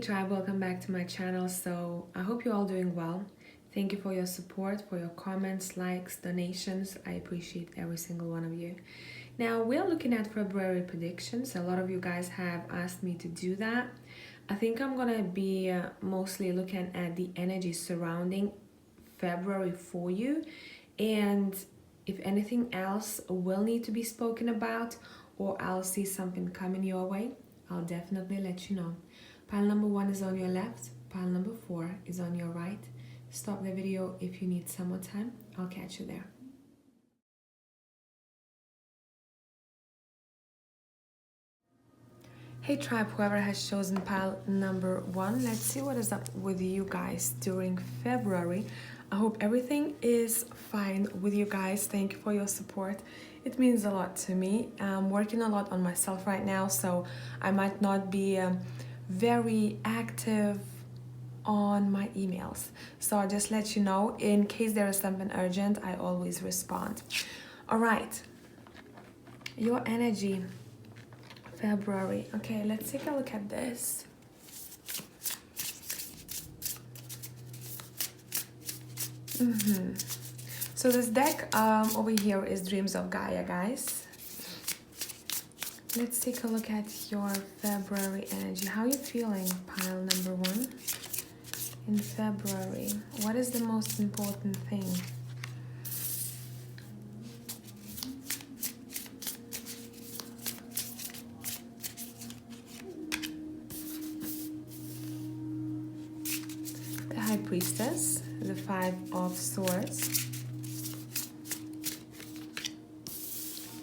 tribe, welcome back to my channel. So I hope you're all doing well. Thank you for your support, for your comments, likes, donations. I appreciate every single one of you. Now we're looking at February predictions. A lot of you guys have asked me to do that. I think I'm gonna be mostly looking at the energy surrounding February for you, and if anything else will need to be spoken about or I'll see something coming your way, I'll definitely let you know. Pile number 1 is on your left, pile number 4 is on your right. Stop the video if you need some more time. I'll catch you there. Hey tribe, whoever has chosen pile number 1, let's see what is up with you guys during February. I hope everything is fine with you guys. Thank you for your support. It means a lot to me. I'm working a lot on myself right now, so I might not be very active on my emails. So I'll just let you know in case there is something urgent. I always respond. All right, your energy February. Okay, let's take a look at this. So this deck over here is Dreams of Gaia, guys. Let's take a look at your February energy. How are you feeling, pile number 1? In February, what is the most important thing? The High Priestess, the 5 of Swords,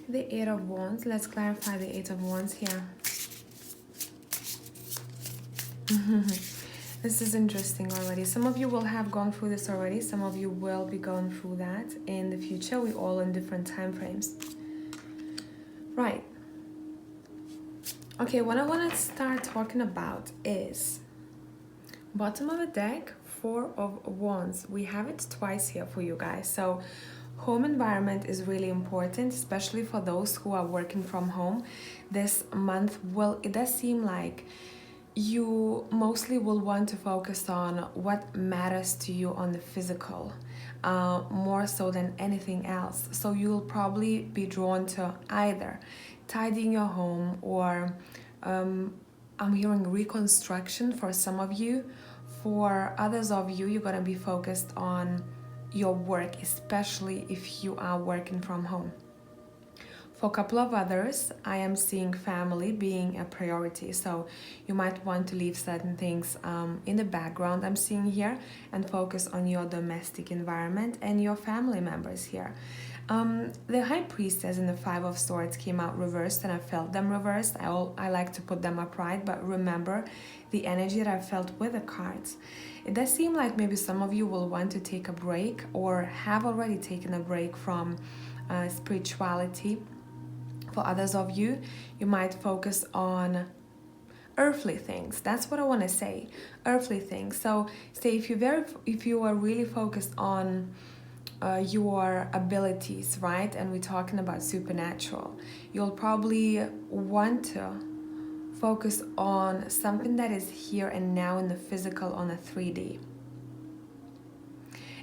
the 8 of Wands. Let's clarify the 8 of Wands here. This is interesting already. Some of you will have gone through this already. Some of you will be going through that in the future. We're all in different time frames. Right. Okay, what I want to start talking about is bottom of the deck, 4 of Wands. We have it twice here for you guys. So home environment is really important, especially for those who are working from home. This month, well, it does seem like you mostly will want to focus on what matters to you on the physical, more so than anything else. So you'll probably be drawn to either tidying your home or I'm hearing reconstruction for some of you. For others of you, you're gonna be focused on your work, especially if you are working from home. For a couple of others, I am seeing family being a priority. So you might want to leave certain things in the background I'm seeing here and focus on your domestic environment and your family members here. The High Priestess and the 5 of Swords came out reversed, and I felt them reversed. I like to put them upright, but remember the energy that I felt with the cards. It does seem like maybe some of you will want to take a break or have already taken a break from spirituality. For others of you, you might focus on earthly things. That's what I want to say, earthly things. So say if you are really focused on your abilities, right, and we're talking about supernatural, you'll probably want to focus on something that is here and now in the physical, on a 3D.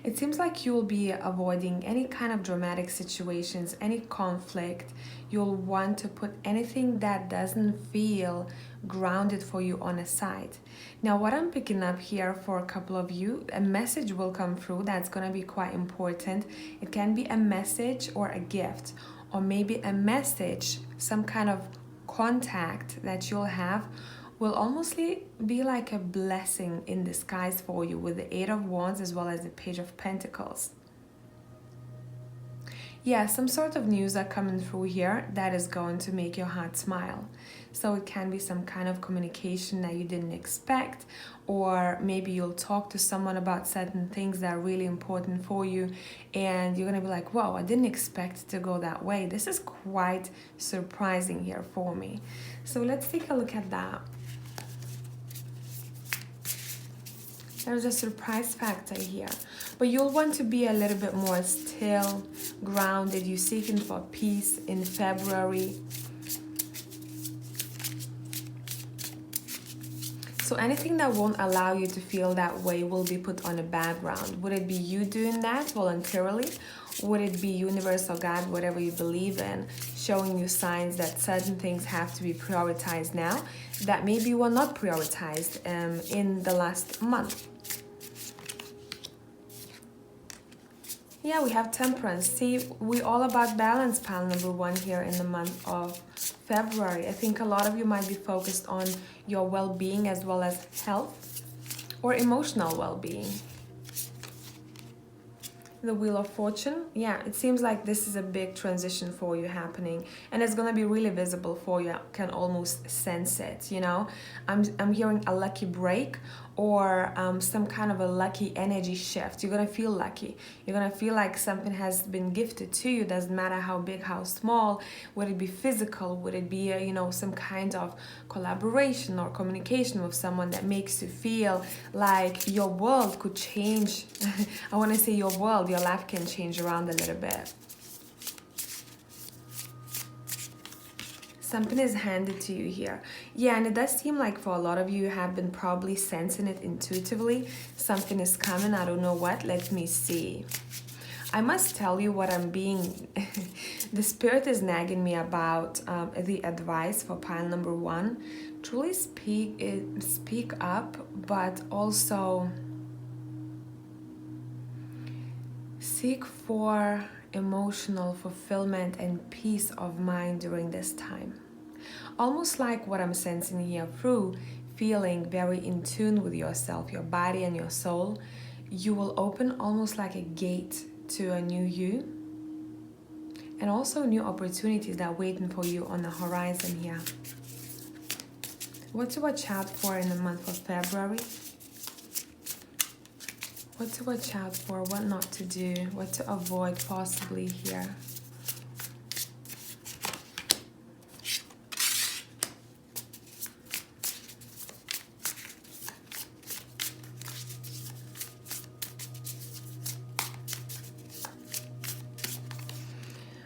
It seems like you'll be avoiding any kind of dramatic situations, any conflict. You'll want to put anything that doesn't feel grounded for you on a side. Now, what I'm picking up here for a couple of you, a message will come through that's going to be quite important. It can be a message or a gift, or maybe a message, some kind of contact that you'll have will almost be like a blessing in disguise for you, with the 8 of Wands as well as the Page of Pentacles. Yeah, some sort of news are coming through here that is going to make your heart smile. So it can be some kind of communication that you didn't expect, or maybe you'll talk to someone about certain things that are really important for you, and you're gonna be like, wow, I didn't expect it to go that way. This is quite surprising here for me. So let's take a look at that. There's a surprise factor here, but you'll want to be a little bit more still, grounded. You're seeking for peace in February. So anything that won't allow you to feel that way will be put on the background. Would it be you doing that voluntarily? Would it be universe or God, whatever you believe in, showing you signs that certain things have to be prioritized now that maybe were not prioritized in the last month? Yeah, we have temperance. See, we're all about balance, pile number one, here in the month of February. I think a lot of you might be focused on your well-being as well as health or emotional well-being. The Wheel of Fortune, yeah, it seems like this is a big transition for you happening, and it's gonna be really visible for you. I can almost sense it, you know. I'm hearing a lucky break or some kind of a lucky energy shift. You're gonna feel lucky. You're gonna feel like something has been gifted to you. Doesn't matter how big, how small. Would it be physical? Would it be you know, some kind of collaboration or communication with someone that makes you feel like your world could change? I want to say your world, your life can change around a little bit. Something is handed to you here. Yeah, and it does seem like for a lot of you, you have been probably sensing it intuitively. Something is coming, I don't know what. Let me see. I must tell you what I'm being... the spirit is nagging me about the advice for pile number one. Truly speak up, but also seek for emotional fulfillment and peace of mind during this time. Almost like what I'm sensing here through feeling very in tune with yourself, your body and your soul, you will open almost like a gate to a new you, and also new opportunities that are waiting for you on the horizon here. What to watch out for in the month of February? What to watch out for, what not to do, what to avoid possibly here.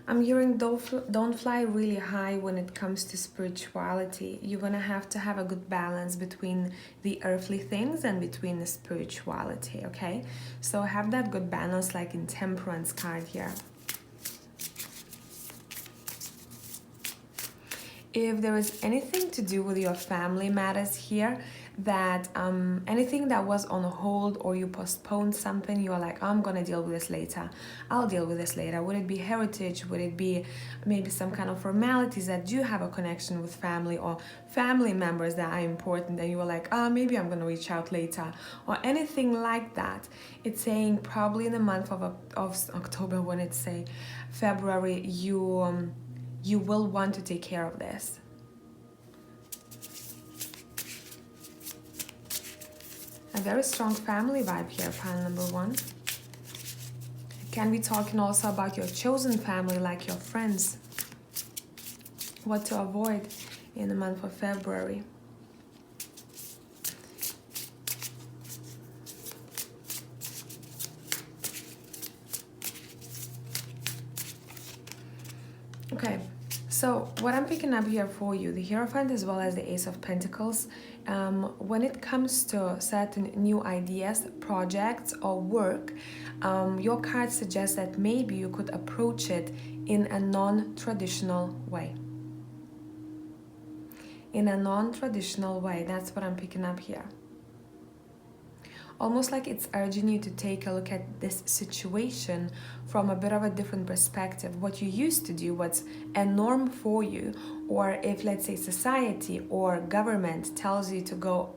I'm hearing don't fly really high when it comes to spirituality. You're gonna have to have a good balance between the earthly things and between the spirituality, okay? So have that good balance like in Temperance card here. If there is anything to do with your family matters here, that anything that was on hold or you postponed something, you are like, I'm gonna deal with this later, I'll deal with this later. Would it be heritage? Would it be maybe some kind of formalities that do have a connection with family or family members that are important, and you were like, maybe I'm gonna reach out later, or anything like that? It's saying probably in the month of October, when it's say February, you will want to take care of this. A very strong family vibe here, pile number one. Can be talking also about your chosen family, like your friends. What to avoid in the month of February. Okay, so what I'm picking up here for you, the Hierophant as well as the Ace of Pentacles, when it comes to certain new ideas, projects, or work, your card suggests that maybe you could approach it in a non-traditional way. In a non-traditional way, that's what I'm picking up here. Almost like it's urging you to take a look at this situation from a bit of a different perspective. What you used to do, what's a norm for you, or if, let's say, society or government tells you to go,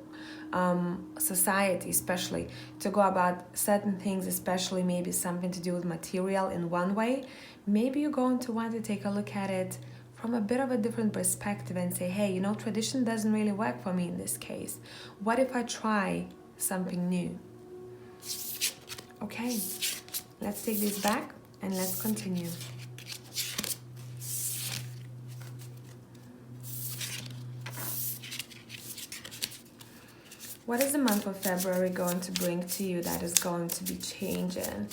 society especially, to go about certain things, especially maybe something to do with material in one way, maybe you're going to want to take a look at it from a bit of a different perspective and say, hey, you know, tradition doesn't really work for me in this case. What if I try something new? Okay, let's take this back and let's continue. What is the month of February going to bring to you that is going to be changing?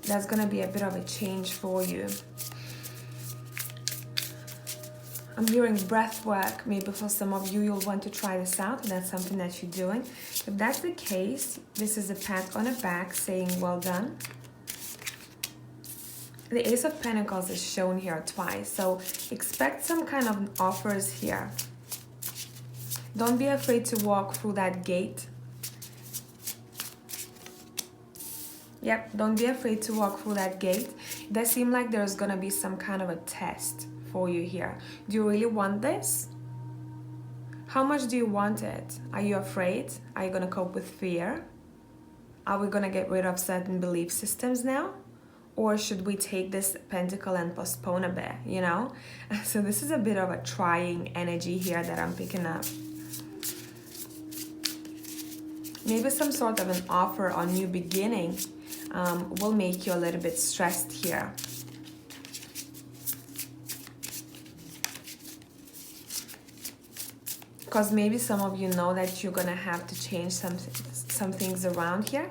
That's going to be a bit of a change for you. I'm hearing breath work. Maybe for some of you, you'll want to try this out. That's something that you're doing. If that's the case, this is a pat on the back saying, well done. The Ace of Pentacles is shown here twice. So expect some kind of offers here. Don't be afraid to walk through that gate. Yep, don't be afraid to walk through that gate. It does seem like there's going to be some kind of a test for you here. Do you really want this? How much do you want it? Are you afraid? Are you going to cope with fear? Are we going to get rid of certain belief systems now? Or should we take this pentacle and postpone a bit, you know? So this is a bit of a trying energy here that I'm picking up. Maybe some sort of an offer or new beginning will make you a little bit stressed here. Because maybe some of you know that you're gonna have to change some things around here.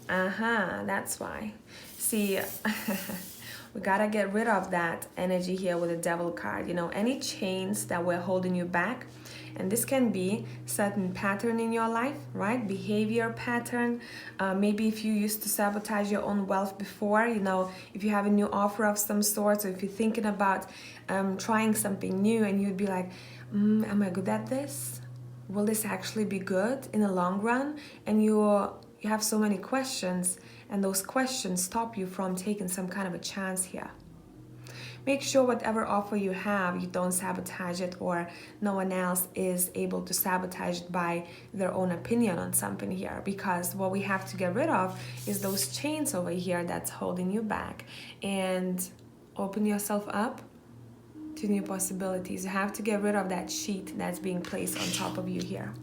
That's why. See, we gotta get rid of that energy here with the Devil card. You know, any chains that were holding you back. And this can be certain pattern in your life, right? Behavior pattern. Maybe if you used to sabotage your own wealth before, you know, if you have a new offer of some sort, or if you're thinking about trying something new and you'd be like, am I good at this? Will this actually be good in the long run? And you have so many questions, and those questions stop you from taking some kind of a chance here. Make sure whatever offer you have, you don't sabotage it, or no one else is able to sabotage it by their own opinion on something here. Because what we have to get rid of is those chains over here that's holding you back. And open yourself up to new possibilities. You have to get rid of that sheet that's being placed on top of you here.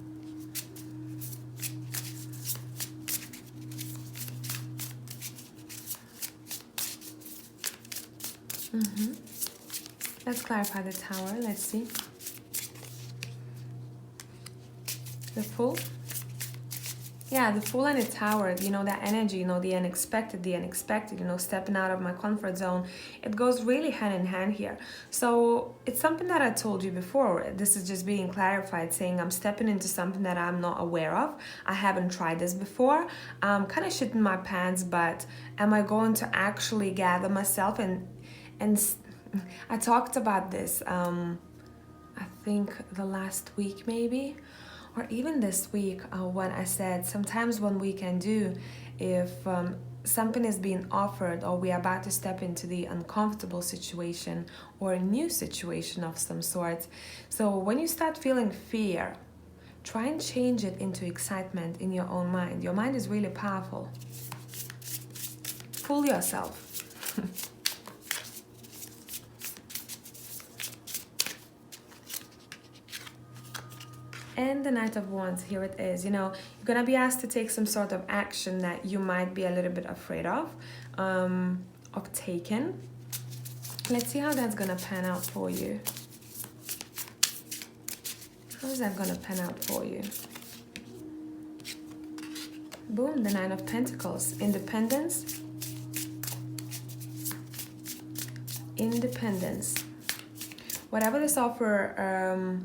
Let's clarify the Tower. Let's see. The Fool. Yeah, the Fool and the Tower, you know, that energy, you know, the unexpected, you know, stepping out of my comfort zone. It goes really hand in hand here. So it's something that I told you before. This is just being clarified, saying I'm stepping into something that I'm not aware of. I haven't tried this before. I'm kind of shitting my pants, but am I going to actually gather myself and I talked about this, I think the last week maybe, or even this week, when I said sometimes what we can do if something is being offered or we are about to step into the uncomfortable situation or a new situation of some sort. So when you start feeling fear, try and change it into excitement in your own mind. Your mind is really powerful. Fool yourself. And the Knight of Wands, here it is. You know, you're gonna be asked to take some sort of action that you might be a little bit afraid of taking. Let's see how that's gonna pan out for you. How is that gonna pan out for you? Boom, the Nine of Pentacles. Independence. Independence. Whatever this offer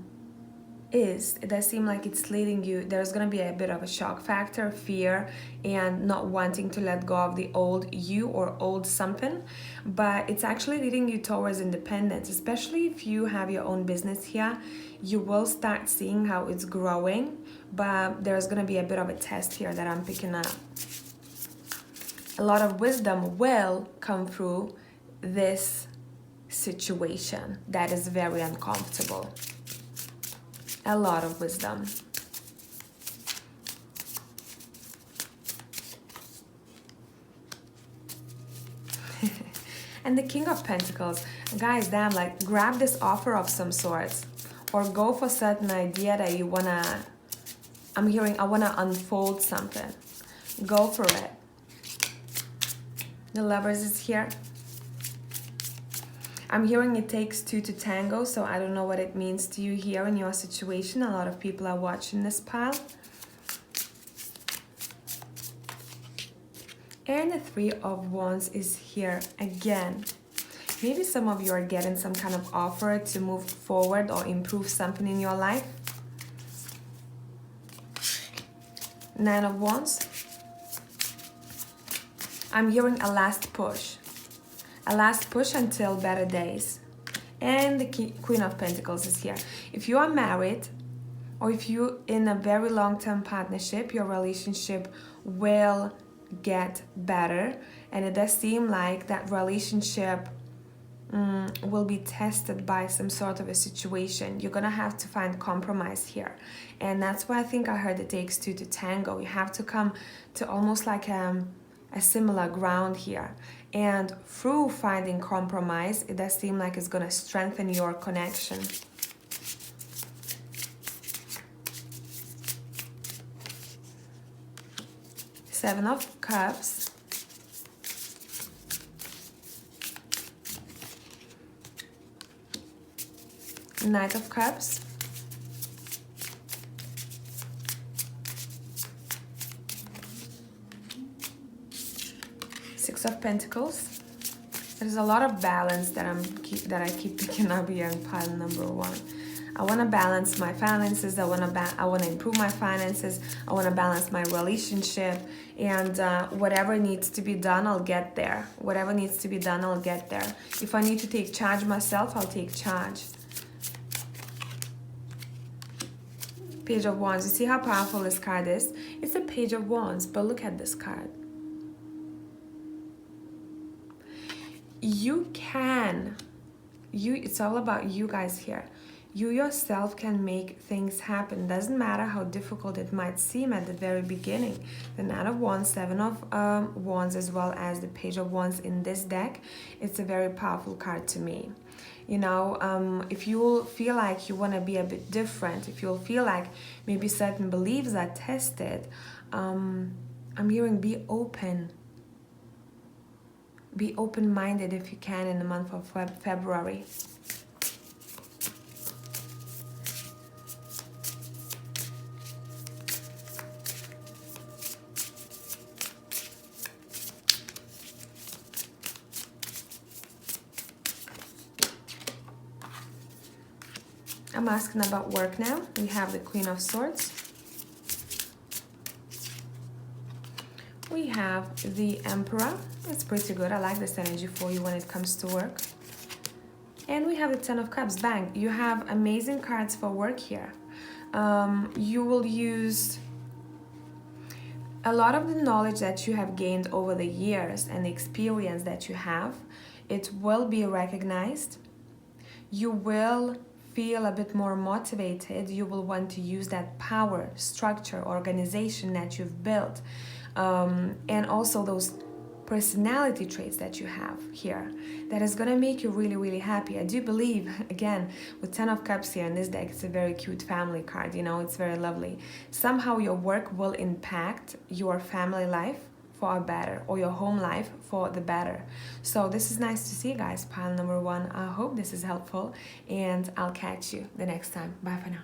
it does seem like it's leading you. There's going to be a bit of a shock factor, fear, and not wanting to let go of the old you or old something, but it's actually leading you towards independence. Especially if you have your own business here, you will start seeing how it's growing, but there's going to be a bit of a test here that I'm picking up. A lot of wisdom will come through this situation that is very uncomfortable. A lot of wisdom. And the King of Pentacles. Guys, damn, like, grab this offer of some sorts. Or go for a certain idea that you wanna... I'm hearing, I wanna unfold something. Go for it. The Lovers is here. I'm hearing it takes two to tango, so I don't know what it means to you here in your situation. A lot of people are watching this pile. And the Three of Wands is here again. Maybe some of you are getting some kind of offer to move forward or improve something in your life. 9 of Wands. I'm hearing a last push. A last push until better days. And the Queen of Pentacles is here. If you are married, or if you're in a very long-term partnership, your relationship will get better. And it does seem like that relationship will be tested by some sort of a situation. You're gonna have to find compromise here. And that's why I think I heard it takes two to tango. You have to come to almost like a similar ground here. And through finding compromise, it does seem like it's gonna strengthen your connection. Seven of Cups. Knight of Cups. Six of Pentacles. There's a lot of balance that I keep picking up here in pile number 1. I want to balance my finances. I want to improve my finances. I want to balance my relationship, and whatever needs to be done, I'll get there. Whatever needs to be done, I'll get there. If I need to take charge myself, I'll take charge. Page of Wands. You see how powerful this card is? It's a Page of Wands, but look at this card. It's all about you guys here. You yourself can make things happen. Doesn't matter how difficult it might seem at the very beginning. The Knight of Wands, Seven of Wands, as well as the Page of Wands in this deck, it's a very powerful card to me. You know, if you feel like you want to be a bit different, if you'll feel like maybe certain beliefs are tested, I'm hearing be open. Be open-minded if you can in the month of February. I'm asking about work now. We have the Queen of Swords. We have the Emperor. It's pretty good. I like this energy for you when it comes to work. And we have the Ten of Cups. Bang. You have amazing cards for work here. You will use a lot of the knowledge that you have gained over the years and the experience that you have. It will be recognized. You will feel a bit more motivated. You will want to use that power, structure, organization that you've built, and also those personality traits that you have here that is going to make you really, really happy. I do believe, again, with Ten of Cups here in this deck, it's a very cute family card, you know, it's very lovely. Somehow your work will impact your family life for a better, or your home life for the better. So this is nice to see, guys. Pile number 1. I hope this is helpful, and I'll catch you the next time. Bye for now.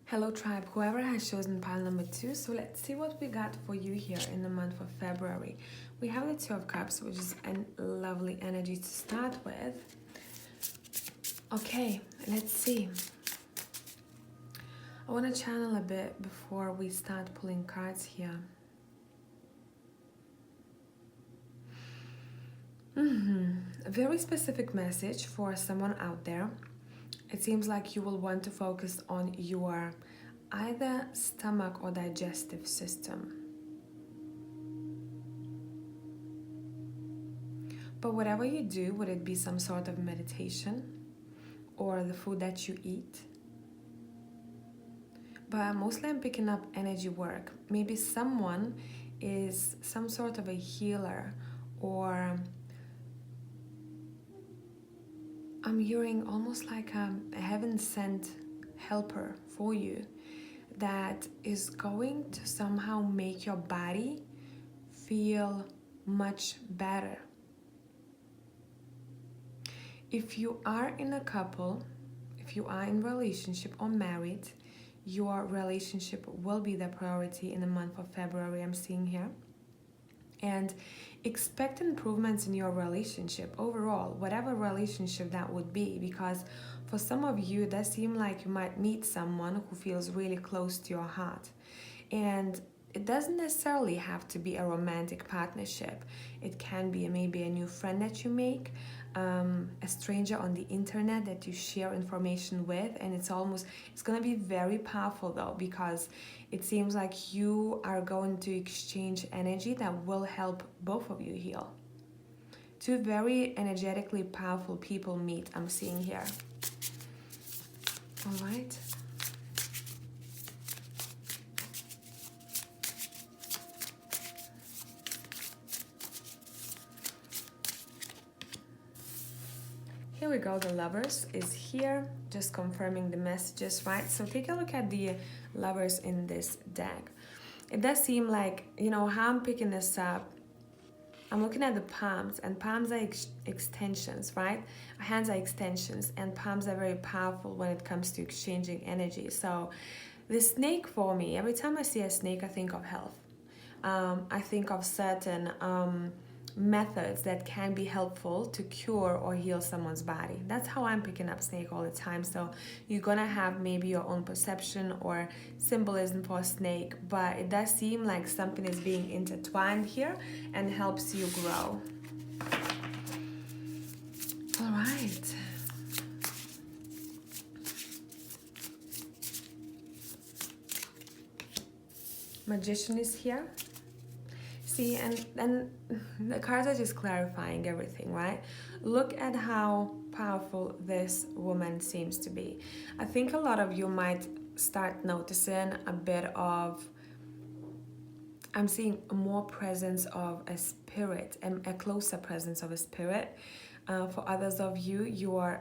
Hello tribe, whoever has chosen pile number 2, so let's see what we got for you here in the month of February. We have the Two of Cups, which is a lovely energy to start with. Okay, let's see. I want to channel a bit before we start pulling cards here. A very specific message for someone out there. It seems like you will want to focus on your either stomach or digestive system. But whatever you do, would it be some sort of meditation or the food that you eat? But mostly I'm picking up energy work. Maybe someone is some sort of a healer, or I'm hearing almost like a heaven-sent helper for you that is going to somehow make your body feel much better. If you are in a couple, if you are in a relationship or married, your relationship will be the priority in the month of February, I'm seeing here. and expect improvements in your relationship overall, whatever relationship that would be, because for some of you it does seem like you might meet someone who feels really close to your heart. And it doesn't necessarily have to be a romantic partnership. It can be maybe a new friend that you make, a stranger on the internet that you share information with, and it's gonna be very powerful though, because it seems like you are going to exchange energy that will help both of you heal. Two very energetically powerful people meet, I'm seeing here. All right. Here we go, the Lovers is here, just confirming the messages, right? So take a look at the Lovers in this deck. It does seem like, you know, how I'm picking this up, I'm looking at the palms, and palms are extensions, right? Hands are extensions, and palms are very powerful when it comes to exchanging energy. So the snake for me, every time I see a snake, I think of health. I think of certain methods that can be helpful to cure or heal someone's body. That's how I'm picking up snake all the time. So you're gonna have maybe your own perception or symbolism for a snake, but it does seem like something is being intertwined here and helps you grow. All right. Magician is here. See, and the cards are just clarifying everything, right? Look at how powerful this woman seems to be. I think a lot of you might start noticing a bit of, I'm seeing more presence of a spirit, and a closer presence of a spirit. For others of you,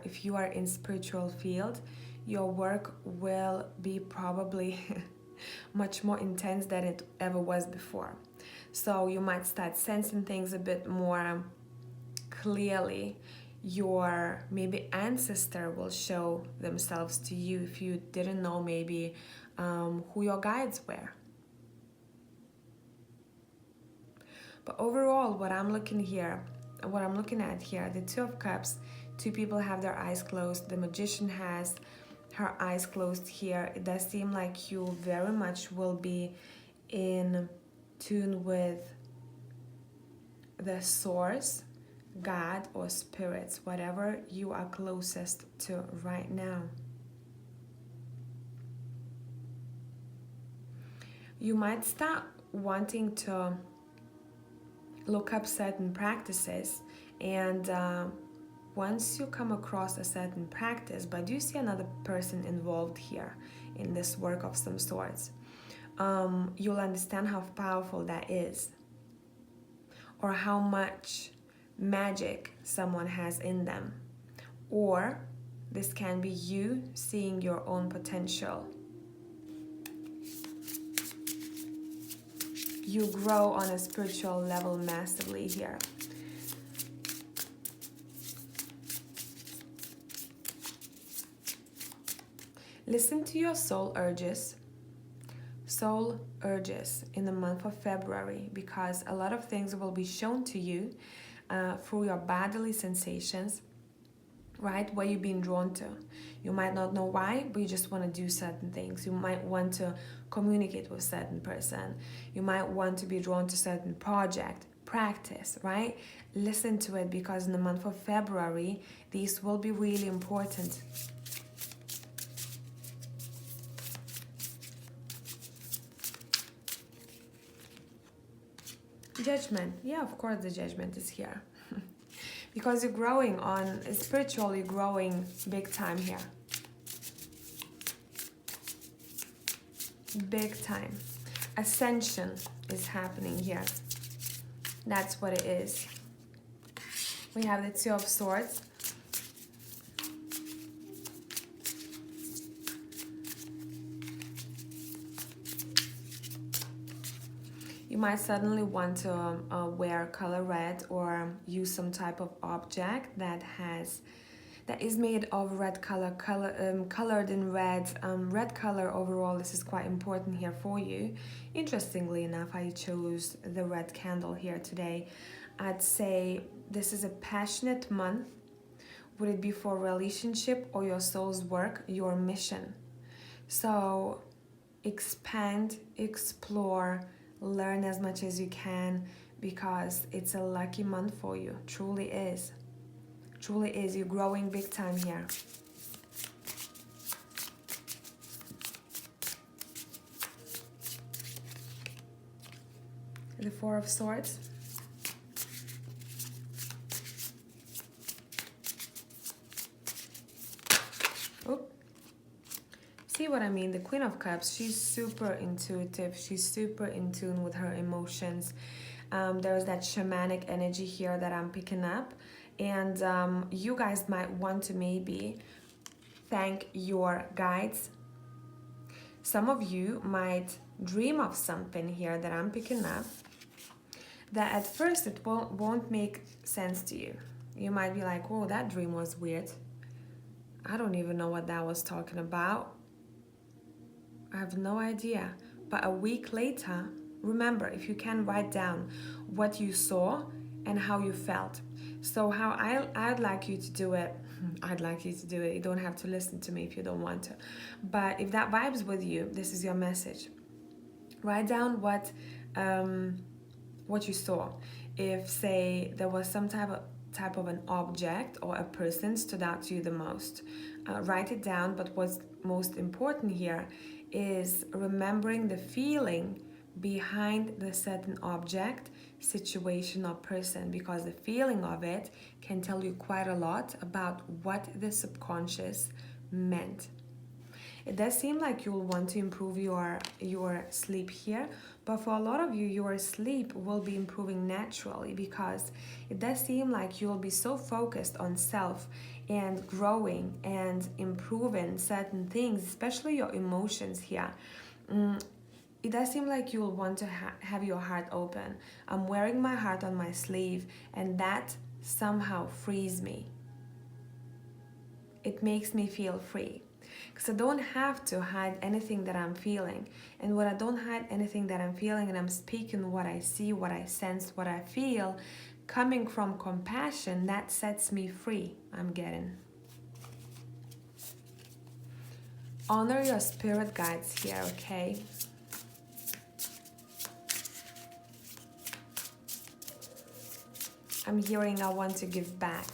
if you are in spiritual field, your work will be probably much more intense than it ever was before. So you might start sensing things a bit more clearly. Your maybe ancestor will show themselves to you if you didn't know maybe who your guides were. But overall, what I'm looking at here, the Two of Cups, two people have their eyes closed. The Magician has her eyes closed here. It does seem like you very much will be in tune with the source, God, or spirits, whatever you are closest to right now. You might start wanting to look up certain practices, and once you come across a certain practice, but do you see another person involved here in this work of some sorts, you'll understand how powerful that is, or how much magic someone has in them. Or this can be you seeing your own potential. You grow on a spiritual level massively here. Listen to your soul urges in the month of February, because a lot of things will be shown to you through your bodily sensations, right? What you've been drawn to. You might not know why, but you just want to do certain things. You might want to communicate with a certain person. You might want to be drawn to certain project, practice, right? Listen to it, because in the month of February, these will be really important. Judgment. Yeah, of course the Judgment is here. Because you're growing on, spiritually growing big time here. Big time. Ascension is happening here. That's what it is. We have the Two of Swords. You might suddenly want to wear color red, or use some type of object that that is made of red colored in red. Red color overall, this is quite important here for you. Interestingly enough, I chose the red candle here today. I'd say this is a passionate month. Would it be for relationship or your soul's work, your mission? So expand, explore, learn as much as you can, because it's a lucky month for you. Truly is. Truly is. You're growing big time here. The Four of Swords. Oop. See what I mean? The Queen of Cups, she's super intuitive. She's super in tune with her emotions. There's that shamanic energy here that I'm picking up. And you guys might want to maybe thank your guides. Some of you might dream of something here that I'm picking up that at first it won't make sense to you. You might be like, oh, that dream was weird. I don't even know what that was talking about. I have no idea. But a week later, remember, if you can, write down what you saw and how you felt. So how I'd like you to do it, you don't have to listen to me if you don't want to. But if that vibes with you, this is your message. Write down what you saw. If, say, there was some type of an object or a person stood out to you the most, write it down. But what's most important here is remembering the feeling behind the certain object, situation, or person, because the feeling of it can tell you quite a lot about what the subconscious meant. It does seem like you'll want to improve your sleep here, but for a lot of you, your sleep will be improving naturally, because it does seem like you'll be so focused on self and growing and improving certain things, especially your emotions here. It does seem like you'll want to have your heart open. I'm wearing my heart on my sleeve, and that somehow frees me. It makes me feel free. Because I don't have to hide anything that I'm feeling. And when I don't hide anything that I'm feeling, and I'm speaking what I see, what I sense, what I feel, coming from compassion, that sets me free. I'm getting. Honor your spirit guides here, okay? I'm hearing I want to give back.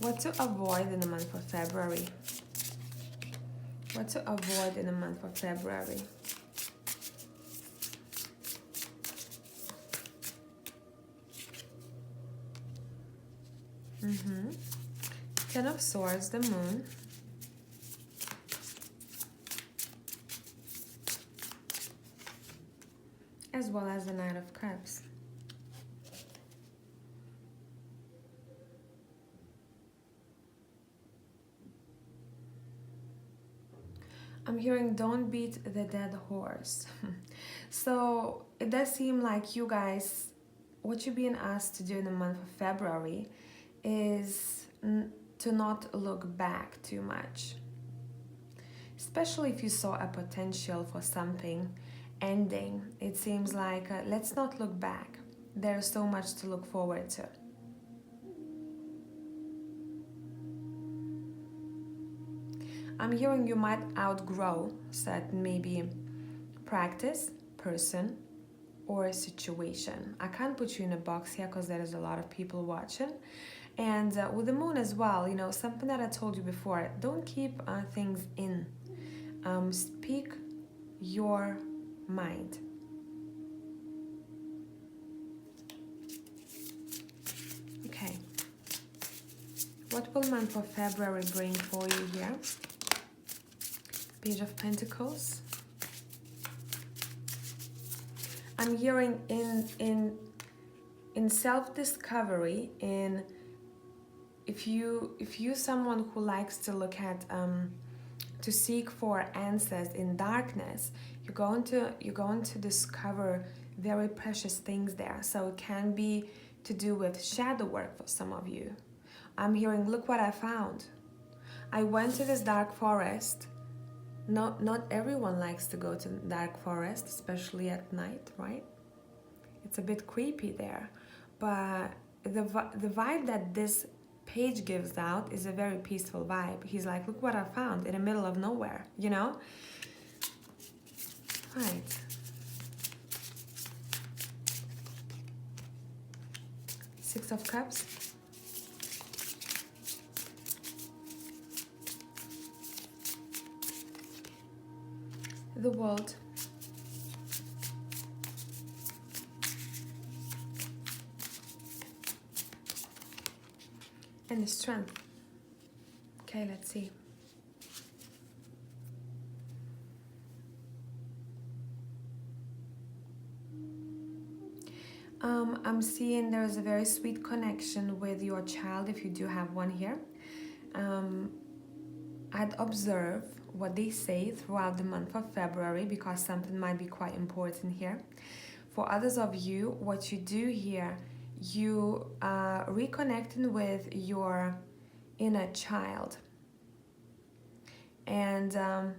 What to avoid in the month of February? What to avoid in the month of February? Ten of Swords, the Moon. As well as the Knight of Cups. I'm hearing don't beat the dead horse. So it does seem like you guys, what you're being asked to do in the month of February is to not look back too much. Especially if you saw a potential for something ending. It seems like let's not look back. There's so much to look forward to. I'm hearing you might outgrow certain maybe practice, person, or situation. I can't put you in a box here because there is a lot of people watching. And with the moon as well, you know, something that I told you before, don't keep things in. Speak your mind. Okay. What will month of February bring for you here? Page of Pentacles. I'm hearing in self-discovery, in if you someone who likes to look at to seek for answers in darkness, you're going to discover very precious things there. So it can be to do with shadow work for some of you, I'm hearing, look what I found. I went to this dark forest. Not everyone likes to go to dark forest, especially at night, right? It's a bit creepy there. But the vibe that this page gives out is a very peaceful vibe. He's like, look what I found in the middle of nowhere, you know? Right. Six of Cups. The World. And the Strength. Okay, let's see. I'm seeing there's a very sweet connection with your child if you do have one here. I'd observe what they say throughout the month of February because something might be quite important here. For others of you, what you do here, you are reconnecting with your inner child. And it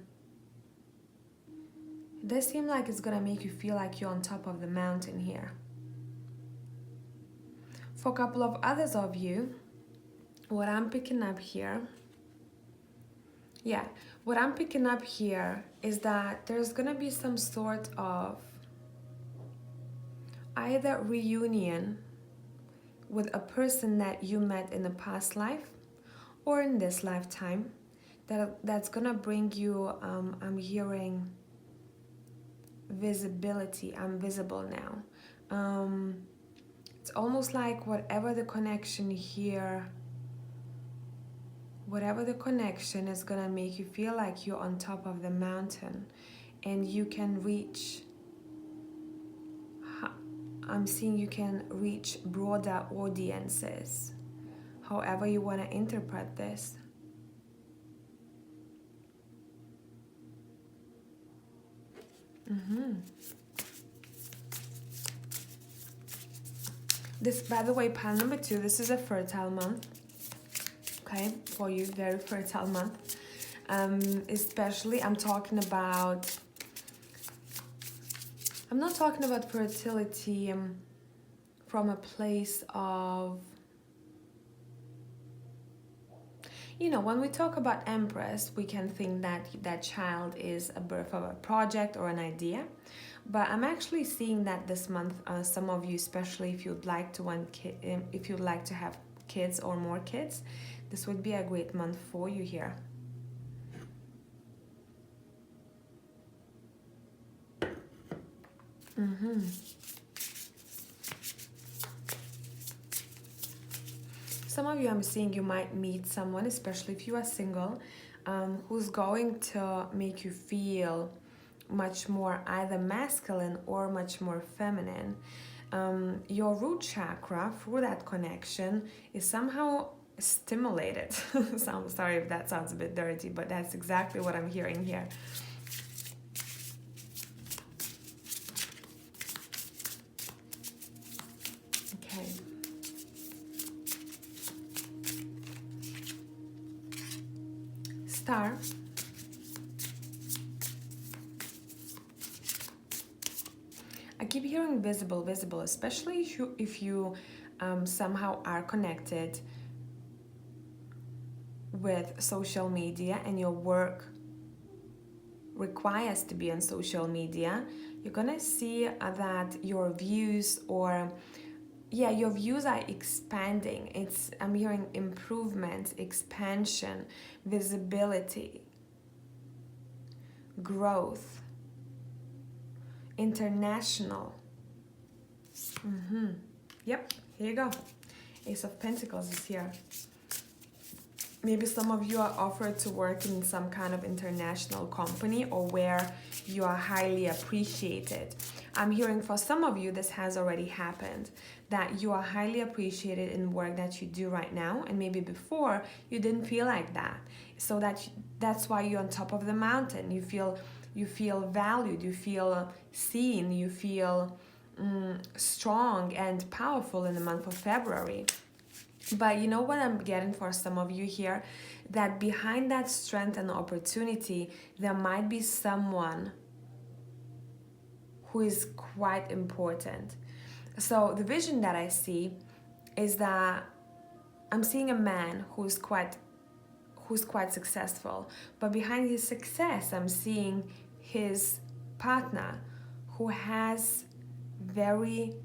does seem like it's gonna make you feel like you're on top of the mountain here. For a couple of others of you, what I'm picking up here, what I'm picking up here is that there's gonna be some sort of either reunion with a person that you met in a past life or in this lifetime that's gonna bring you, I'm hearing visibility. I'm visible now. It's almost like whatever the connection here, whatever the connection is gonna make you feel like you're on top of the mountain and you can reach, I'm seeing you can reach broader audiences, however you want to interpret this. This, by the way, pile number 2, this is a fertile month. Okay, for you, very fertile month. Especially, I'm not talking about fertility from a place of, you know, when we talk about Empress, we can think that that child is a birth of a project or an idea. But I'm actually seeing that this month, some of you, especially if you'd like to have kids or more kids, this would be a great month for you here. Some of you, I'm seeing you might meet someone, especially if you are single, who's going to make you feel much more either masculine or much more feminine. Your root chakra, through that connection, is somehow stimulated. So I'm sorry if that sounds a bit dirty, but that's exactly what I'm hearing here. Okay. Star. I keep hearing visible, especially if you somehow are connected with social media and your work requires to be on social media. You're gonna see that your views your views are expanding. I'm hearing improvement, expansion, visibility, growth, international. Yep, here you go. Ace of Pentacles is here. Maybe some of you are offered to work in some kind of international company or where you are highly appreciated. I'm hearing for some of you this has already happened, that you are highly appreciated in work that you do right now, and maybe before you didn't feel like that. So that's why you're on top of the mountain. You feel valued, you feel seen, you feel strong and powerful in the month of February. But you know what I'm getting for some of you here? That behind that strength and opportunity, there might be someone who is quite important. So the vision that I see is that I'm seeing a man who's quite successful, but behind his success I'm seeing his partner who has very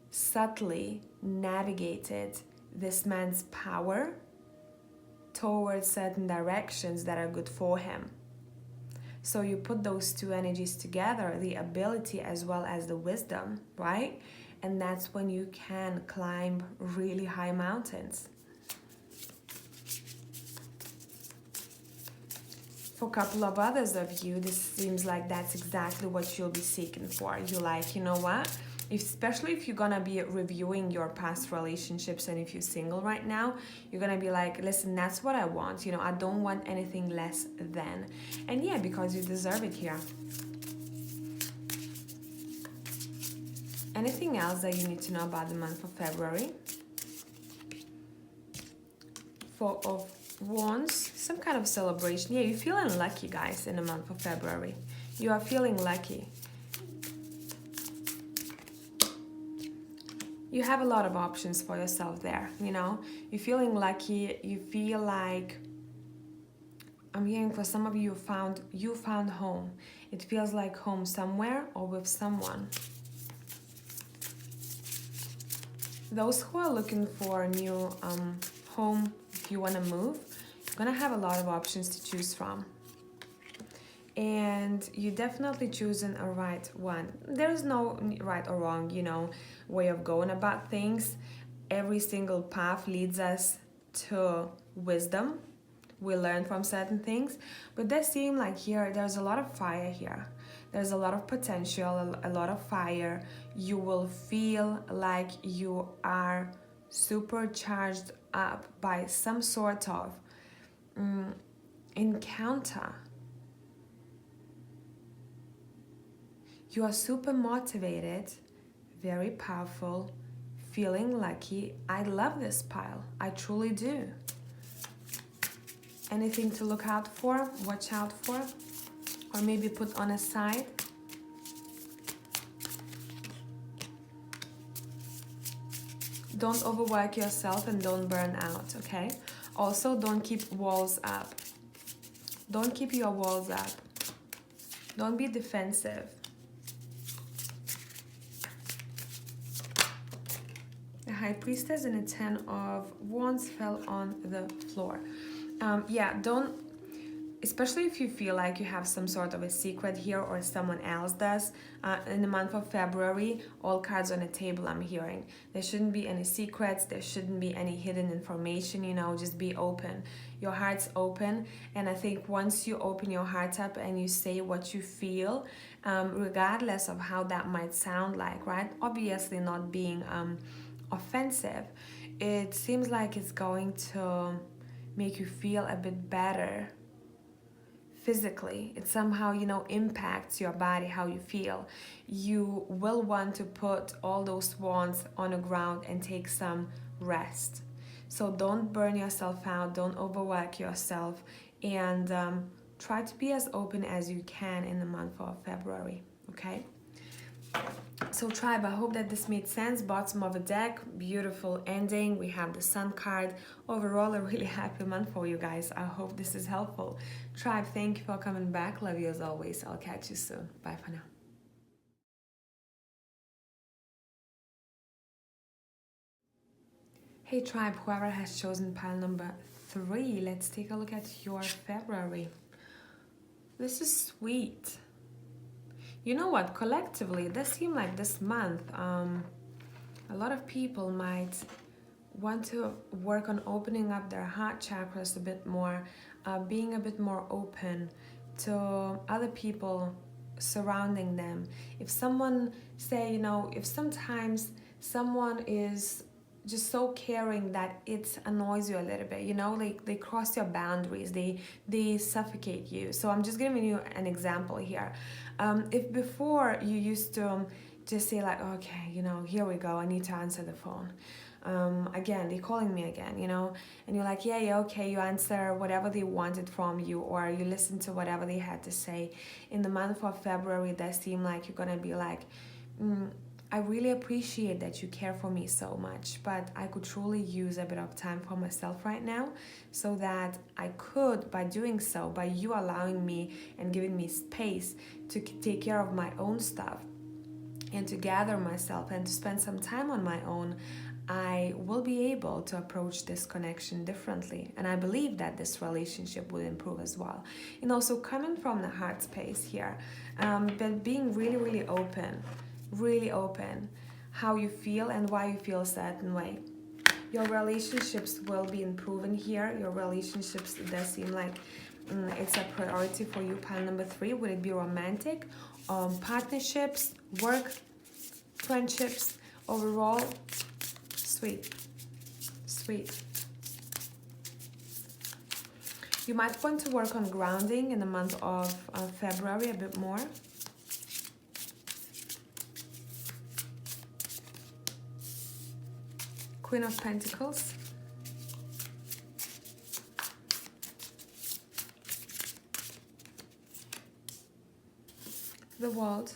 subtly navigated this man's power towards certain directions that are good for him. So you put those two energies together, the ability as well as the wisdom, right? And that's when you can climb really high mountains. For a couple of others of you, this seems like that's exactly what you'll be seeking for. You're like, you know what? Especially if you're gonna be reviewing your past relationships, and if you're single right now, you're gonna be like, listen, that's what I want. You know, I don't want anything less than. And yeah, because you deserve it here. Anything else that you need to know about the month of February? Four of Wands, some kind of celebration. Yeah, you're feeling lucky, guys, in the month of February. You are feeling lucky. You have a lot of options for yourself there, you know. You're feeling lucky. You feel like, I'm hearing for some of you, you found home. It feels like home somewhere or with someone. Those who are looking for a new home, if you want to move, you're gonna have a lot of options to choose from. And you're definitely choosing a right one. There's no right or wrong, you know, way of going about things. Every single path leads us to wisdom. We learn from certain things, but there seems like here there's a lot of fire here. There's a lot of potential, a lot of fire. You will feel like you are supercharged up by some sort of encounter. You are super motivated, very powerful, feeling lucky. I love this pile. I truly do. Anything to look out for, watch out for, or maybe put on a side? Don't overwork yourself and don't burn out, okay? Also, don't keep walls up. Don't keep your walls up. Don't be defensive. The High Priestess and the Ten of Wands fell on the floor. Yeah, don't, especially if you feel like you have some sort of a secret here or someone else does. In the month of February, all cards on the table I'm hearing. There shouldn't be any secrets. There shouldn't be any hidden information, you know, just be open. Your heart's open. And I think once you open your heart up and you say what you feel, regardless of how that might sound like, right? Obviously not being offensive. It seems like it's going to make you feel a bit better physically. It somehow, you know, impacts your body, how you feel. You will want to put all those wands on the ground and take some rest. So don't burn yourself out, don't overwork yourself, and try to be as open as you can in the month of February, okay? So tribe, I hope that this made sense. Bottom of the deck, beautiful ending. We have the Sun card. Overall, a really happy month for you guys. I hope this is helpful. Tribe, thank you for coming back. Love you as always. I'll catch you soon. Bye for now. Hey tribe, whoever has chosen pile number 3, let's take a look at your February. This is sweet. You know what, collectively, it does seem like this month, a lot of people might want to work on opening up their heart chakras a bit more, being a bit more open to other people surrounding them. If someone, say, you know, if sometimes someone is just so caring that it annoys you a little bit, you know, like they cross your boundaries, they suffocate you. So I'm just giving you an example here. If before you used to just say like, okay, you know, here we go, I need to answer the phone. Again, they're calling me again, you know, and you're like, yeah, okay, you answer whatever they wanted from you, or you listen to whatever they had to say. In the month of February, that seem like you're gonna be like, I really appreciate that you care for me so much, but I could truly use a bit of time for myself right now, so that I could, by doing so, by you allowing me and giving me space to take care of my own stuff and to gather myself and to spend some time on my own, I will be able to approach this connection differently. And I believe that this relationship will improve as well. And also coming from the heart space here, but being really open, how you feel and why you feel a certain way. Your relationships will be improving here. Your relationships, it does seem like it's a priority for you. Pile number 3, would it be romantic, partnerships, work, friendships, overall? Sweet. You might want to work on grounding in the month of February a bit more. Queen of Pentacles. The World.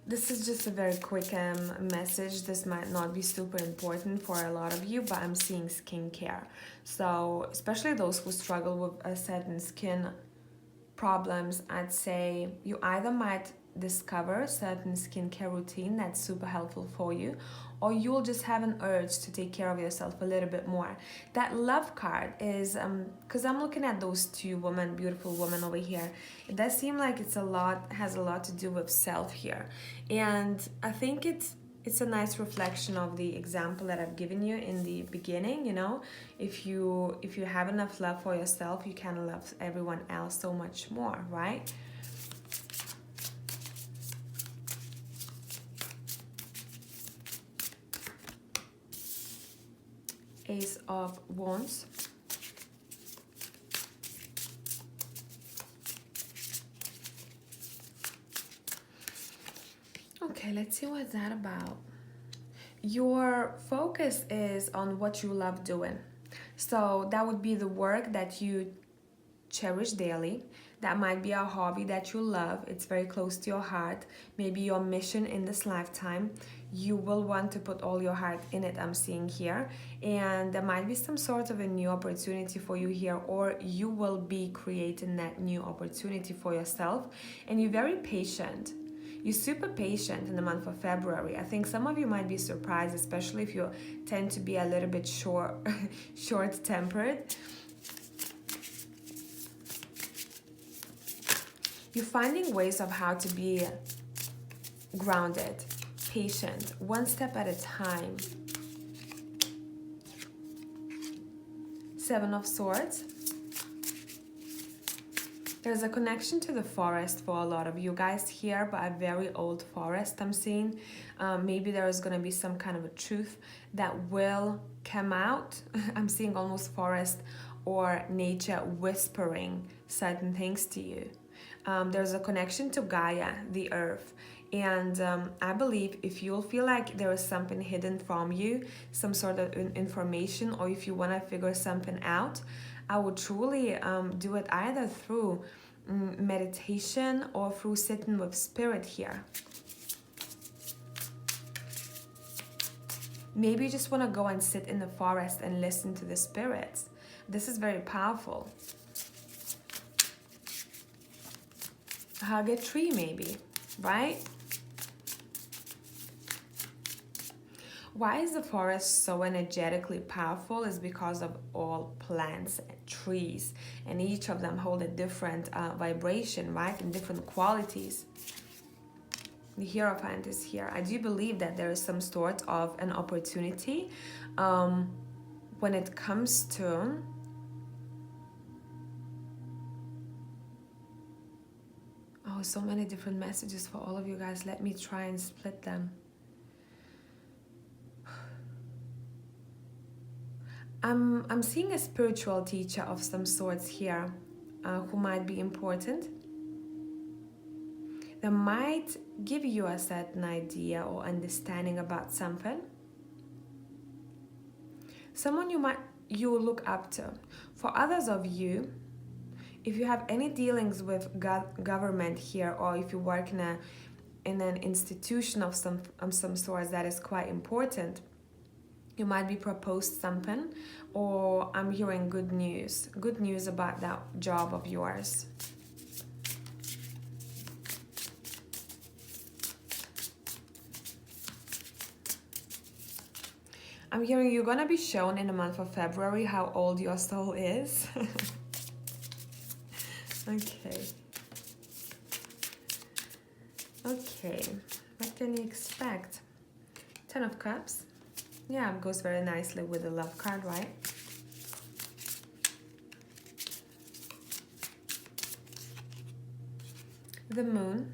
This is just a very quick message. This might not be super important for a lot of you, but I'm seeing skincare. So especially those who struggle with a certain skin problems, I'd say you either might discover a certain skincare routine that's super helpful for you, or you'll just have an urge to take care of yourself a little bit more. That love card is, because I'm looking at those two women, beautiful women over here, it does seem like has a lot to do with self here. And I think it's a nice reflection of the example that I've given you in the beginning, you know. If you have enough love for yourself, you can love everyone else so much more, right? Ace of Wands. Okay, let's see what's that about. Your focus is on what you love doing. So that would be the work that you cherish daily. That might be a hobby that you love. It's very close to your heart. Maybe your mission in this lifetime. You will want to put all your heart in it, I'm seeing here. And there might be some sort of a new opportunity for you here, or you will be creating that new opportunity for yourself. And you're very patient. You're super patient in the month of February. I think some of you might be surprised, especially if you tend to be a little bit short-tempered. You're finding ways of how to be grounded, patient, one step at a time. 7 of Swords. There's a connection to the forest for a lot of you guys here, but a very old forest I'm seeing. Maybe there is going to be some kind of a truth that will come out. I'm seeing almost forest or nature whispering certain things to you. There's a connection to Gaia, the earth. And I believe if you'll feel like there is something hidden from you, some sort of information, or if you want to figure something out, I would truly do it either through meditation or through sitting with spirit here. Maybe you just want to go and sit in the forest and listen to the spirits. This is very powerful. Hug a tree maybe, right? Why is the forest so energetically powerful is because of all plants and trees, and each of them hold a different vibration, right, and different qualities. The Hierophant is here. I do believe that there is some sort of an opportunity when it comes to so many different messages for all of you guys. Let me try and split them. I'm seeing a spiritual teacher of some sorts here. who might be important. They might give you a certain idea or understanding about something. Someone you look up to. For others of you, if you have any dealings with government here, or if you work in an institution of some sort that is quite important, you might be proposed something, or I'm hearing good news about that job of yours. I'm hearing you're gonna be shown in the month of February how old your soul is. Okay, what can you expect? 10 of Cups. Yeah, it goes very nicely with the love card, right? The Moon.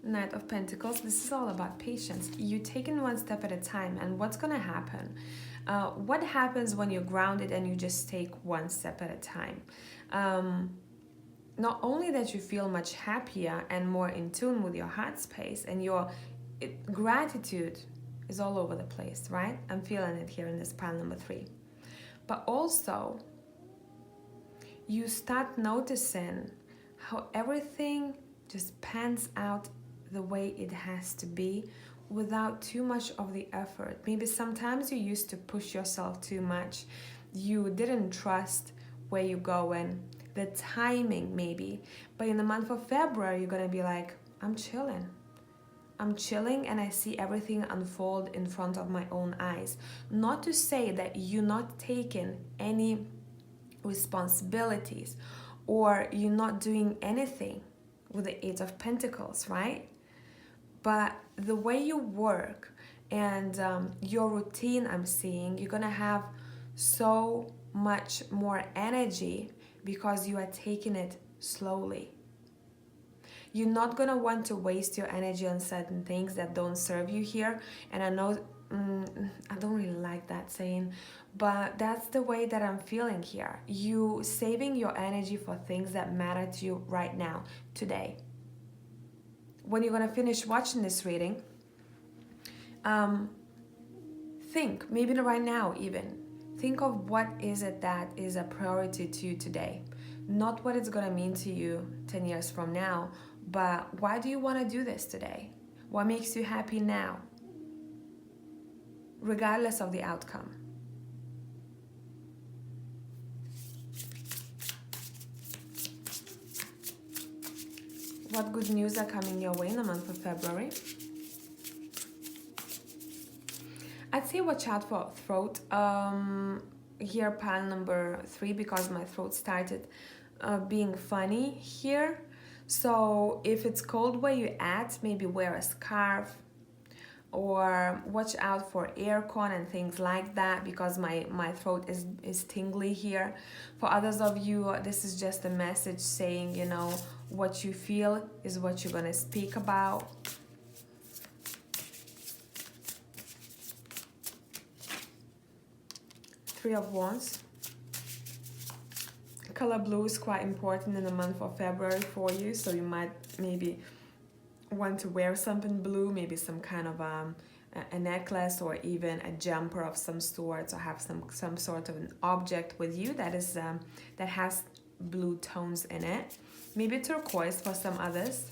Knight of Pentacles. This is all about patience. You're taking one step at a time, and what's gonna happen? What happens when you're grounded and you just take one step at a time? Not only that you feel much happier and more in tune with your heart space, and your gratitude is all over the place, right? I'm feeling it here in this pile number 3. But also, you start noticing how everything just pans out the way it has to be without too much of the effort. Maybe sometimes you used to push yourself too much. You didn't trust where you're going, the timing maybe. But in the month of February, you're gonna be like, I'm chilling and I see everything unfold in front of my own eyes. Not to say that you're not taking any responsibilities or you're not doing anything with the 8 of Pentacles, right? But the way you work and your routine, I'm seeing, you're gonna have so much more energy because you are taking it slowly. You're not gonna want to waste your energy on certain things that don't serve you here. And I know I don't really like that saying, but that's the way that I'm feeling here. You saving your energy for things that matter to you right now, today. When you're gonna finish watching this reading, think, maybe right now even, think of what is it that is a priority to you today. Not what it's gonna mean to you 10 years from now, but why do you wanna do this today? What makes you happy now? Regardless of the outcome. What good news are coming your way in the month of February? I'd say watch out for throat. Here, pile number 3, because my throat started being funny here. So if it's cold where you're at, maybe wear a scarf, or watch out for aircon and things like that, because my throat is tingly here. For others of you, this is just a message saying, you know, what you feel is what you're gonna speak about. Three of Wands. Color blue is quite important in the month of February for you, so you might maybe want to wear something blue, maybe some kind of a necklace or even a jumper of some sort, or have some sort of an object with you that is that has blue tones in it. Maybe turquoise for some others.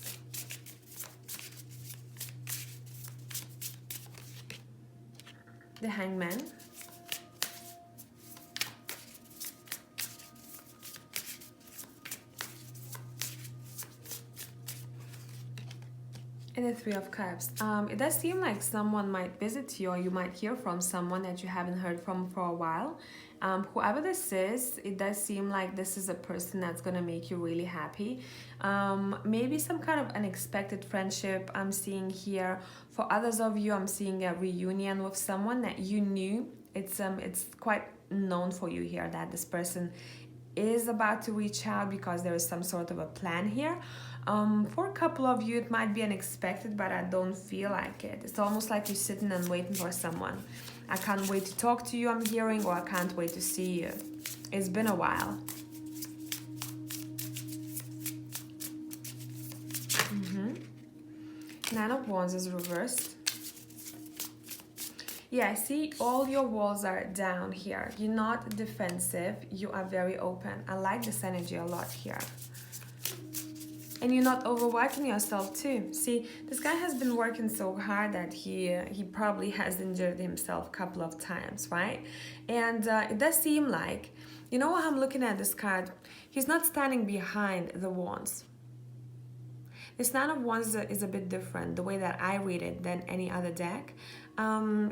The Hangman. And the Three of Cups. It does seem like someone might visit you, or you might hear from someone that you haven't heard from for a while. Whoever this is, it does seem like this is a person that's gonna make you really happy. Maybe some kind of unexpected friendship I'm seeing here. For others of you, I'm seeing a reunion with someone that you knew. It's quite known for you here that this person is about to reach out because there is some sort of a plan here. For a couple of you, it might be unexpected, but I don't feel like it. It's almost like you're sitting and waiting for someone. I can't wait to talk to you, I'm hearing, or I can't wait to see you. It's been a while. Nine of Wands is reversed. Yeah, see, all your walls are down here. You're not defensive. You are very open. I like this energy a lot here. And you're not overworking yourself too. See, this guy has been working so hard that he probably has injured himself a couple of times, right? And it does seem like, you know what I'm looking at this card? He's not standing behind the wands. This Nine of Wands is a bit different, the way that I read it, than any other deck.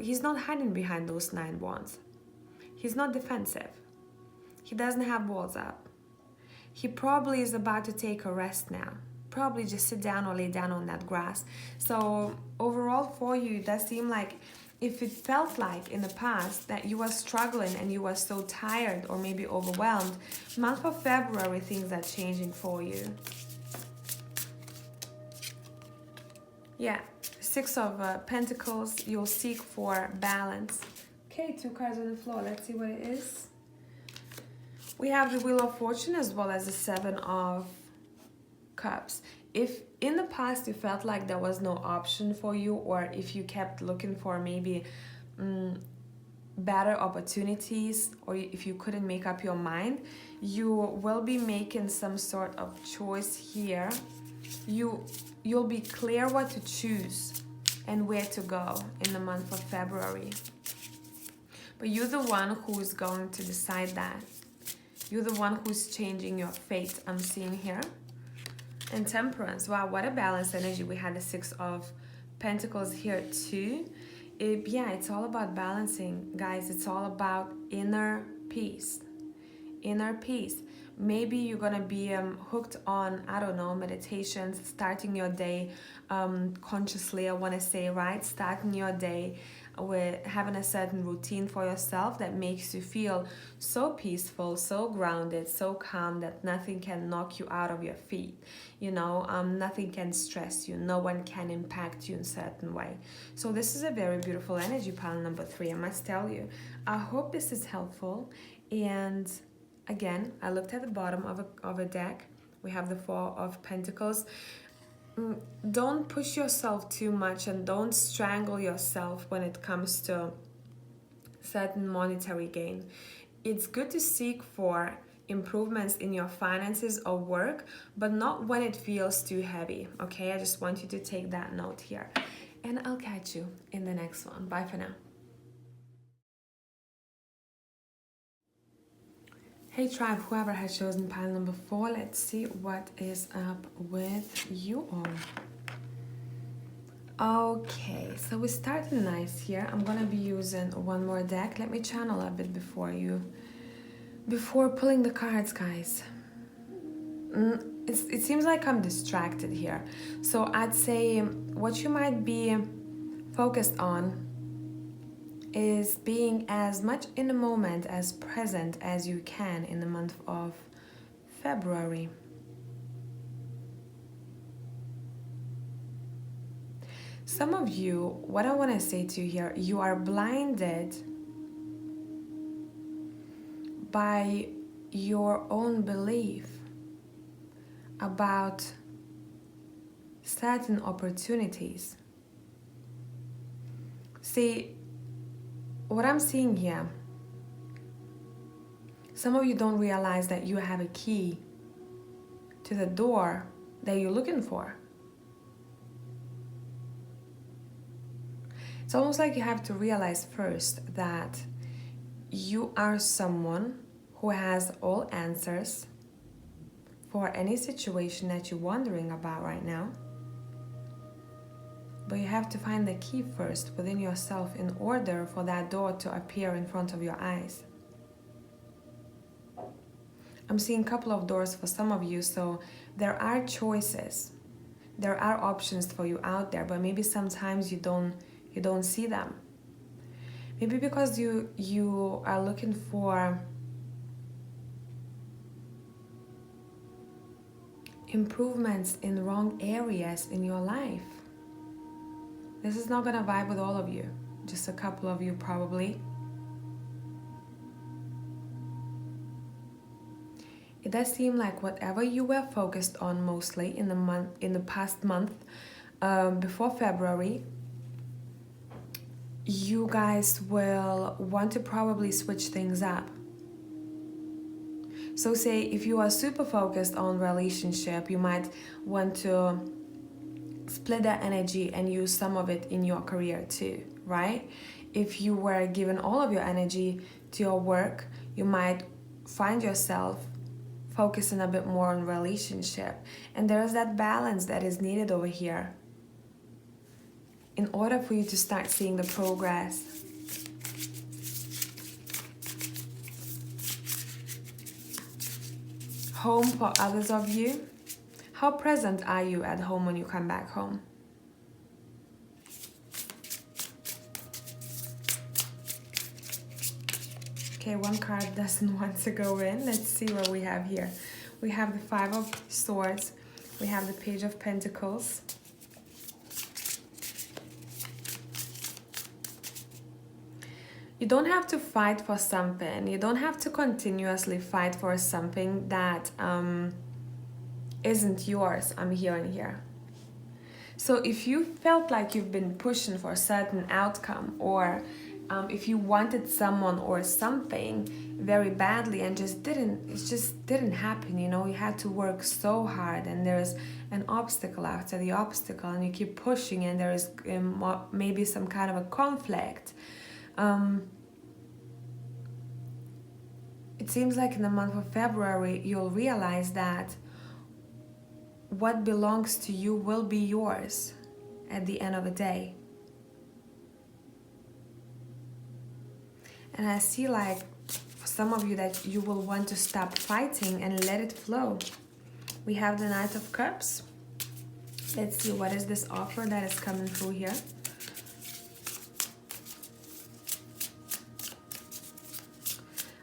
He's not hiding behind those 9 wands. He's not defensive. He doesn't have walls up. He probably is about to take a rest now. Probably just sit down or lay down on that grass. So overall for you, it does seem like if it felt like in the past that you were struggling and you were so tired or maybe overwhelmed, month of February, things are changing for you. Yeah, Six of Pentacles, you'll seek for balance. Okay, 2 cards on the floor. Let's see what it is. We have the Wheel of Fortune as well as the 7 of Cups. If in the past you felt like there was no option for you, or if you kept looking for maybe better opportunities, or if you couldn't make up your mind, you will be making some sort of choice here. You'll be clear what to choose and where to go in the month of February. But you're the one who is going to decide that. You're the one who's changing your fate, I'm seeing here. And Temperance, wow, what a balanced energy. We had the 6 of Pentacles here too. Yeah, it's all about balancing, guys. It's all about inner peace. Inner peace. Maybe you're gonna be hooked on, I don't know, meditations, starting your day consciously, I want to say, right? Starting your day with having a certain routine for yourself that makes you feel so peaceful, so grounded, so calm that nothing can knock you out of your feet. You know, nothing can stress you. No one can impact you in a certain way. So this is a very beautiful energy, pile number 3, I must tell you. I hope this is helpful. And again, I looked at the bottom of a deck. We have the 4 of Pentacles. Don't push yourself too much and don't strangle yourself when it comes to certain monetary gain. It's good to seek for improvements in your finances or work, but not when it feels too heavy, okay? I just want you to take that note here. And I'll catch you in the next one. Bye for now. Hey tribe, whoever has chosen pile number 4, let's see what is up with you all. Okay, so we started nice here. I'm gonna be using one more deck. Let me channel a bit before pulling the cards, guys. It seems like I'm distracted here. So I'd say what you might be focused on is being as much in the moment, as present as you can in the month of February. Some of you, what I want to say to you here, you are blinded by your own belief about certain opportunities. See, what I'm seeing here, some of you don't realize that you have a key to the door that you're looking for. It's almost like you have to realize first that you are someone who has all answers for any situation that you're wondering about right now. But you have to find the key first within yourself in order for that door to appear in front of your eyes. I'm seeing a couple of doors for some of you, so there are choices. There are options for you out there, but maybe sometimes you don't see them. Maybe because you are looking for improvements in wrong areas in your life. This is not gonna vibe with all of you, just a couple of you probably. It does seem like whatever you were focused on mostly in the past month, before February, you guys will want to probably switch things up. So say if you are super focused on relationship, you might want to split that energy and use some of it in your career too, right? If you were given all of your energy to your work, you might find yourself focusing a bit more on relationship. And there's that balance that is needed over here in order for you to start seeing the progress. Home for others of you. How present are you at home when you come back home? Okay, one card doesn't want to go in. Let's see what we have here. We have the Five of Swords. We have the Page of Pentacles. You don't have to fight for something. You don't have to continuously fight for something that isn't yours, I'm hearing here. So if you felt like you've been pushing for a certain outcome, or if you wanted someone or something very badly and it just didn't happen, you know, you had to work so hard and there's an obstacle after the obstacle and you keep pushing and there is maybe some kind of a conflict. It seems like in the month of February, you'll realize that what belongs to you will be yours at the end of the day. And I see like for some of you that you will want to stop fighting and let it flow. We have the Knight of Cups. Let's see what is this offer that is coming through here.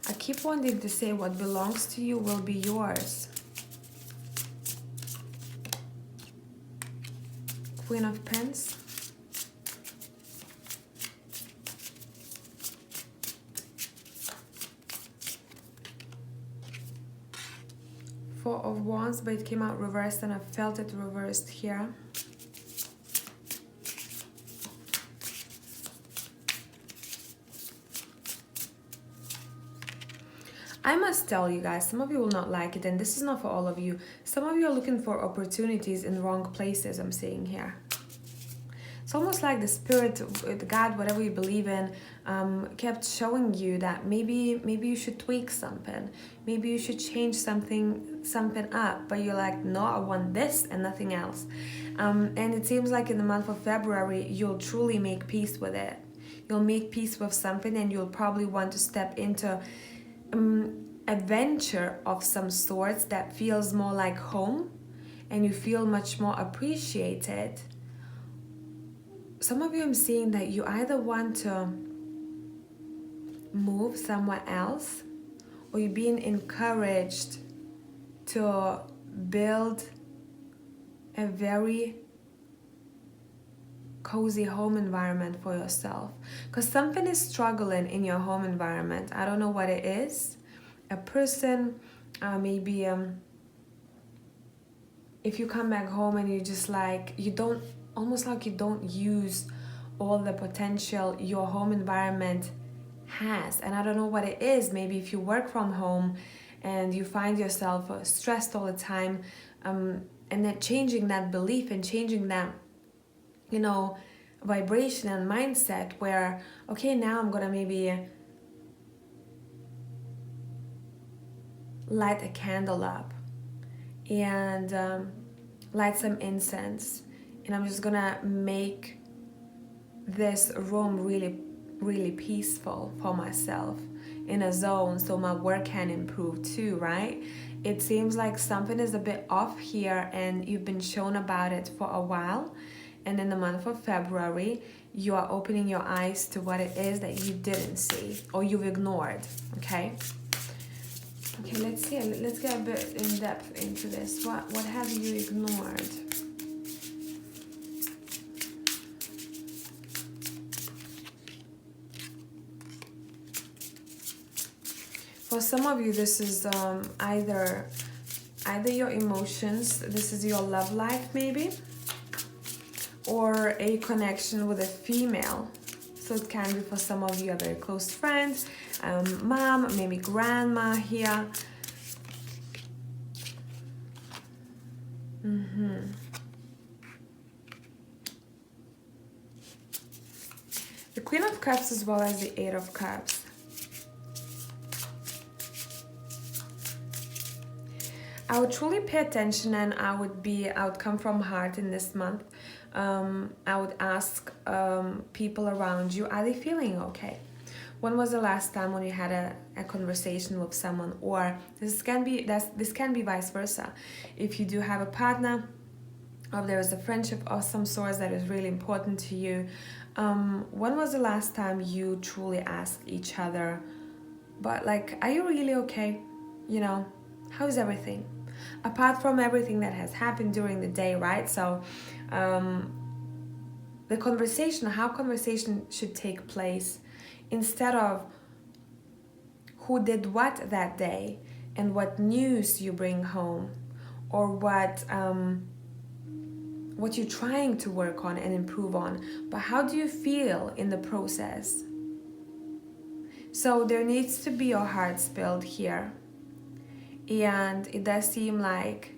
I keep wanting to say what belongs to you will be yours. Queen of Pence. Four of Wands, but it came out reversed and I felt it reversed here. I must tell you guys, some of you will not like it, and this is not for all of you. Some of you are looking for opportunities in wrong places, I'm seeing here. It's almost like the spirit, the God, whatever you believe in, kept showing you that maybe you should tweak something. Maybe you should change something up, but you're like, no, I want this and nothing else. And it seems like in the month of February, you'll truly make peace with it. You'll make peace with something and you'll probably want to step into adventure of some sorts that feels more like home and you feel much more appreciated. Some of you, I'm seeing that you either want to move somewhere else or you're being encouraged to build a very cozy home environment for yourself, because something is struggling in your home environment. I don't know what it is. A person, maybe if you come back home and you just like, almost like you don't use all the potential your home environment has. And I don't know what it is. Maybe if you work from home and you find yourself stressed all the time, and then changing that belief and changing that, you know, vibration and mindset where, okay, now I'm gonna maybe light a candle up and light some incense, and I'm just gonna make this room really peaceful for myself in a zone so my work can improve too, right? It seems like something is a bit off here and you've been shown about it for a while, and in the month of February you are opening your eyes to what it is that you didn't see or you've ignored. Okay, Okay, let's see. Let's get a bit in depth into this. What have you ignored? For some of you, this is either your emotions, this is your love life maybe, or a connection with a female. So it can be for some of you a very close friend, mom, maybe grandma here. The Queen of Cups as well as the Eight of Cups. I would truly pay attention, and I would come from heart in this month. I would ask people around you, are they feeling okay? When was the last time when you had a conversation with someone? Or this can be vice versa. If you do have a partner, or there is a friendship of some sort that is really important to you, when was the last time you truly asked each other, but like, are you really okay? You know, how's everything? Apart from everything that has happened during the day, right? So the conversation, how conversation should take place, instead of who did what that day and what news you bring home, or what you're trying to work on and improve on, but how do you feel in the process? So there needs to be your heart spilled here. And it does seem like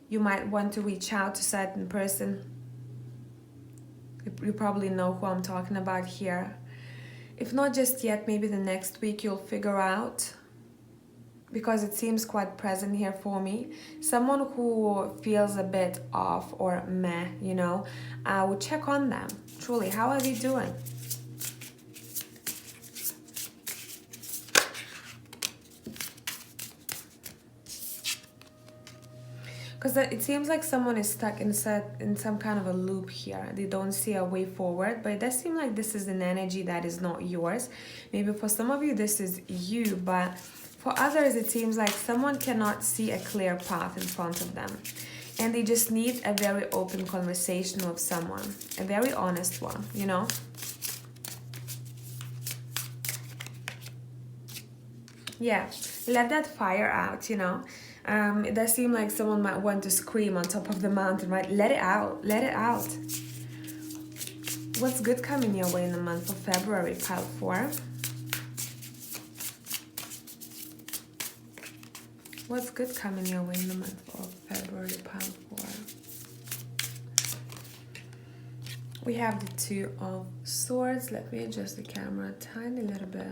you might want to reach out to a certain person. You probably know who I'm talking about here. If not just yet, maybe the next week you'll figure out, because it seems quite present here for me. Someone who feels a bit off or meh, you know, I would check on them. Truly, how are they doing? Because it seems like someone is stuck in some kind of a loop here. They don't see a way forward, but it does seem like this is an energy that is not yours. Maybe for some of you, this is you, but for others, it seems like someone cannot see a clear path in front of them. And they just need a very open conversation with someone, a very honest one, you know? Yeah, let that fire out, you know? It does seem like someone might want to scream on top of the mountain, right? Let it out, let it out. What's good coming your way in the month of February, pile 4? What's good coming your way in the month of February, pile 4? We have the Two of Swords. Let me adjust the camera a tiny little bit.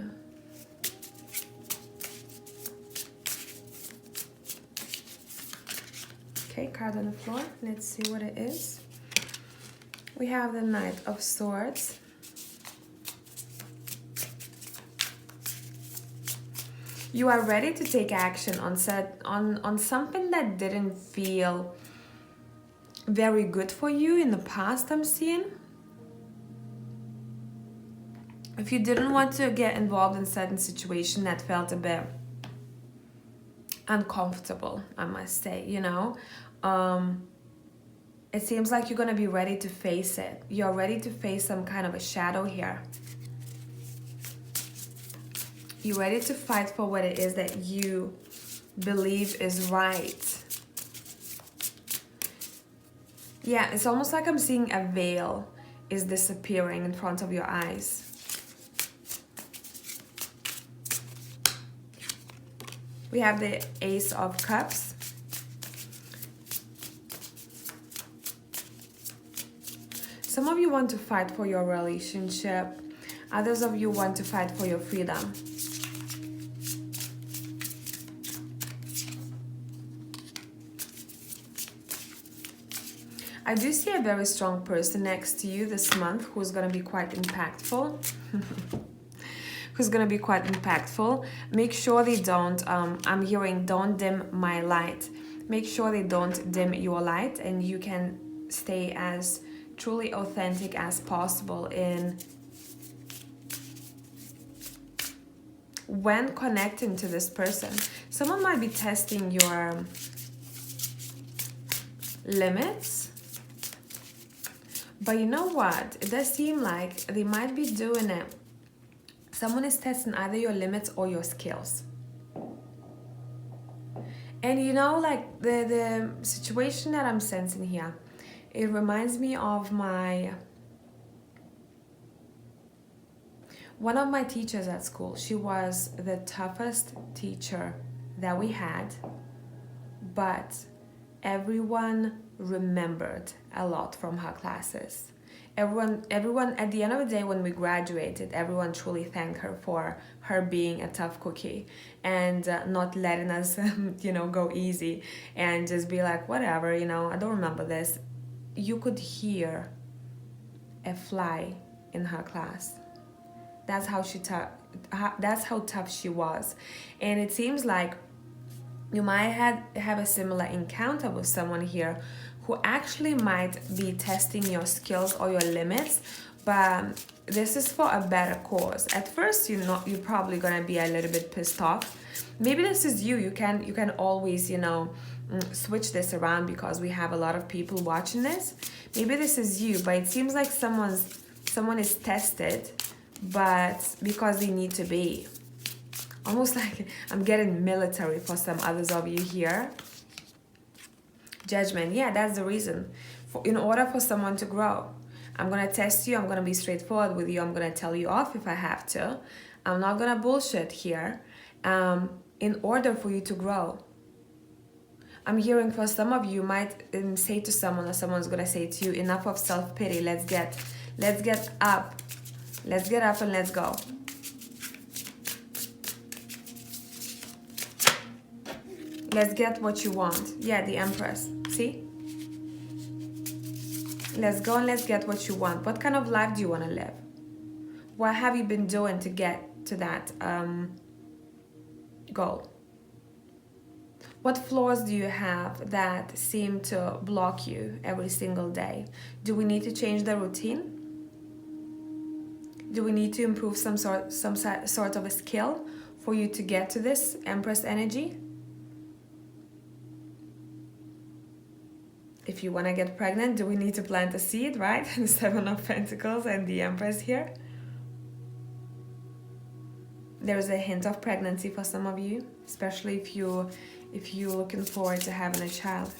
Okay, card on the floor. Let's see what it is. We have the Knight of Swords. You are ready to take action on something that didn't feel very good for you in the past, I'm seeing. If you didn't want to get involved in certain situation that felt a bit uncomfortable, I must say, you know, it seems like you're going to be ready to face it. You're ready to face some kind of a shadow here. You're ready to fight for what it is that you believe is right. Yeah, it's almost like I'm seeing a veil is disappearing in front of your eyes. We have the Ace of Cups. Some of you want to fight for your relationship. Others of you want to fight for your freedom. I do see a very strong person next to you this month who's going to be quite impactful. Who's going to be quite impactful. Make sure they don't, I'm hearing, don't dim my light. Make sure they don't dim your light, and you can stay as truly authentic as possible in when connecting to this person. Someone might be testing your limits, but you know what? It does seem like they might be doing it. Someone is testing either your limits or your skills. And you know, like the situation that I'm sensing here, it reminds me of one of my teachers at school. She was the toughest teacher that we had, but everyone remembered a lot from her classes. Everyone at the end of the day, when we graduated, everyone truly thanked her for her being a tough cookie and not letting us go easy and just be like, whatever, I don't remember this. You could hear a fly in her class. That's how tough she was. And it seems like you might have a similar encounter with someone here who actually might be testing your skills or your limits, but this is for a better cause. At first, you're probably gonna be a little bit pissed off. Maybe this is you. You can always switch this around because we have a lot of people watching this. Maybe this is you, but it seems like someone is tested, but because they need to be. Almost like I'm getting military for some others of you here. Judgment, yeah, that's the reason. In order for someone to grow, I'm going to test you, I'm going to be straightforward with you, I'm going to tell you off if I have to. I'm not going to bullshit here. In order for you to grow. I'm hearing for some of you might say to someone, or someone's going to say to you, enough of self-pity, let's get up. Let's get up and let's go. Let's get what you want. Yeah, the Empress. See? Let's go and let's get what you want. What kind of life do you want to live? What have you been doing to get to that goal? What flaws do you have that seem to block you every single day? Do we need to change the routine? Do we need to improve some sort of a skill for you to get to this Empress energy? If you want to get pregnant, do we need to plant a seed, right? The Seven of Pentacles and the Empress here. There's a hint of pregnancy for some of you, especially if you're looking forward to having a child.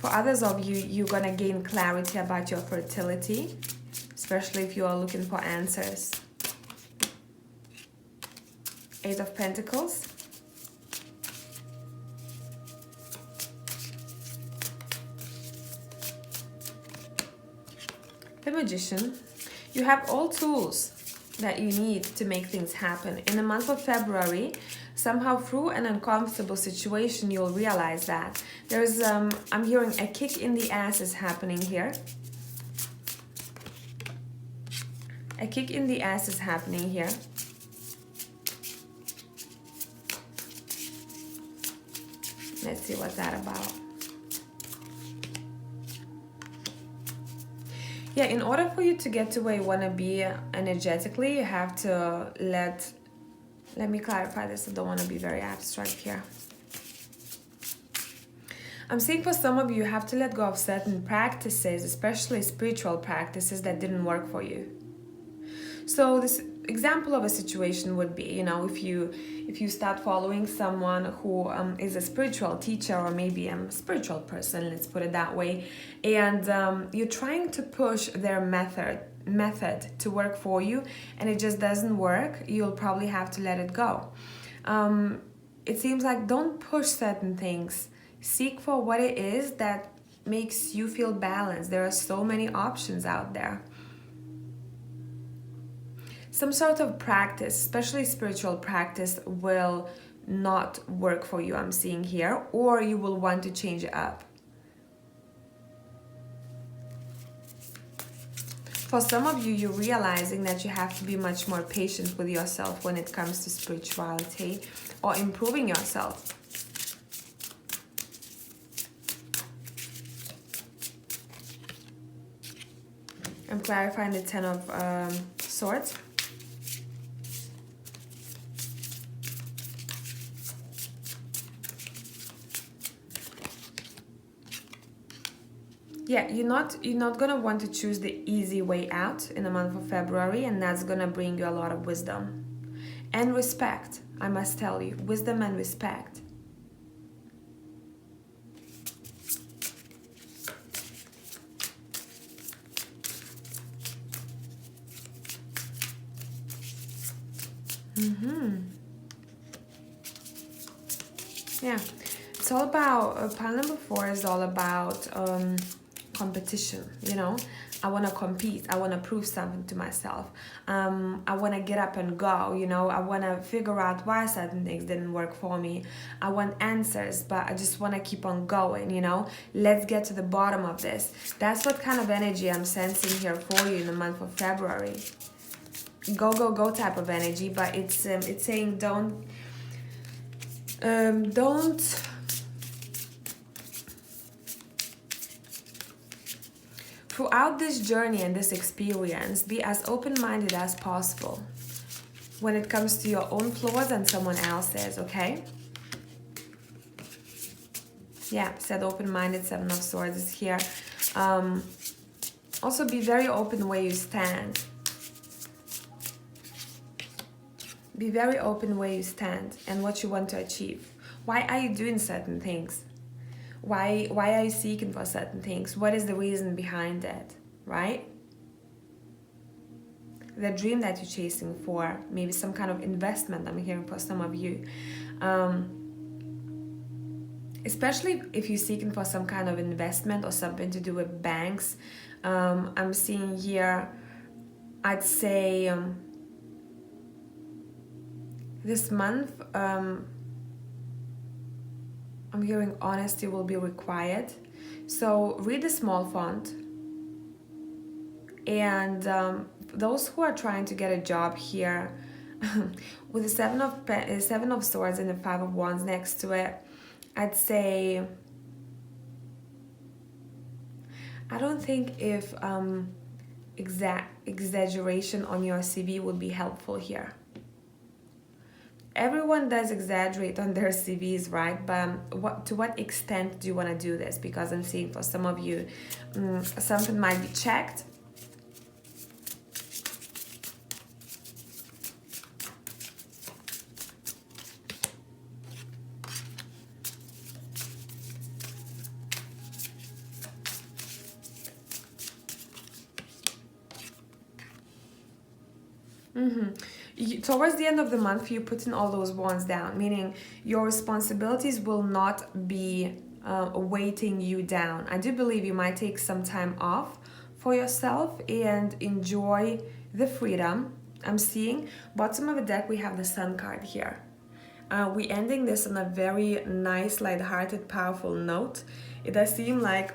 For others of you, you're going to gain clarity about your fertility, especially if you are looking for answers. Eight of Pentacles. The Magician. You have all tools that you need to make things happen. In the month of February, somehow through an uncomfortable situation, you'll realize that. There's, I'm hearing a kick in the ass is happening here. A kick in the ass is happening here. Let's see what's that about. Yeah, in order for you to get to where you want to be energetically, you have to let me clarify this. I don't want to be very abstract here. I'm saying for some of you, you have to let go of certain practices, especially spiritual practices that didn't work for you. So this example of a situation would be, if you start following someone who is a spiritual teacher or maybe a spiritual person, let's put it that way, and you're trying to push their method to work for you and it just doesn't work, you'll probably have to let it go. It seems like don't push certain things. Seek for what it is that makes you feel balanced. There are so many options out there. Some sort of practice, especially spiritual practice, will not work for you, I'm seeing here, or you will want to change it up. For some of you, you're realizing that you have to be much more patient with yourself when it comes to spirituality or improving yourself. I'm clarifying the Ten of Swords. Yeah, you're not gonna want to choose the easy way out in the month of February, and that's gonna bring you a lot of wisdom and respect. I must tell you, wisdom and respect. Yeah, it's all about, pile number 4 is all about competition, you know. I want to compete. I want to prove something to myself. I want to get up and go, you know. I want to figure out why certain things didn't work for me. I want answers, but I just want to keep on going, you know. Let's get to the bottom of this. That's what kind of energy I'm sensing here for you in the month of February. Go, go, go type of energy, but it's saying don't throughout this journey and this experience, be as open-minded as possible when it comes to your own flaws and someone else's, okay? Yeah, said open-minded, 7 of Swords is here. Also be very open where you stand. Be very open where you stand and what you want to achieve. Why are you doing certain things? Why are you seeking for certain things? What is the reason behind it, right? The dream that you're chasing for, maybe some kind of investment I'm hearing for some of you. Especially if you're seeking for some kind of investment or something to do with banks. I'm seeing here, I'd say this month, I'm hearing honesty will be required. So read the small font. And those who are trying to get a job here, with the 7 of Swords and the 5 of Wands next to it, I'd say, I don't think if exaggeration on your CV would be helpful here. Everyone does exaggerate on their CVs, right? But to what extent do you want to do this? Because I'm seeing for some of you, something might be checked. Towards the end of the month, you put in all those wands down, meaning your responsibilities will not be weighting you down. I do believe you might take some time off for yourself and enjoy the freedom. I'm seeing bottom of the deck, we have the Sun card here. We're ending this on a very nice, light-hearted, powerful note. It does seem like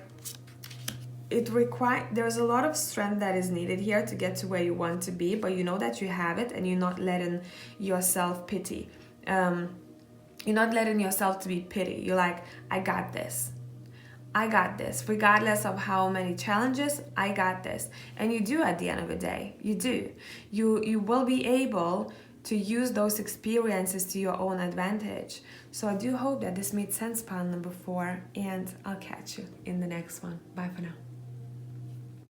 there's a lot of strength that is needed here to get to where you want to be, but you know that you have it and you're not letting yourself pity. You're not letting yourself to be pity. You're like, I got this. I got this. Regardless of how many challenges, I got this. And you do at the end of the day. You do. You will be able to use those experiences to your own advantage. So I do hope that this made sense, pile number 4, and I'll catch you in the next one. Bye for now.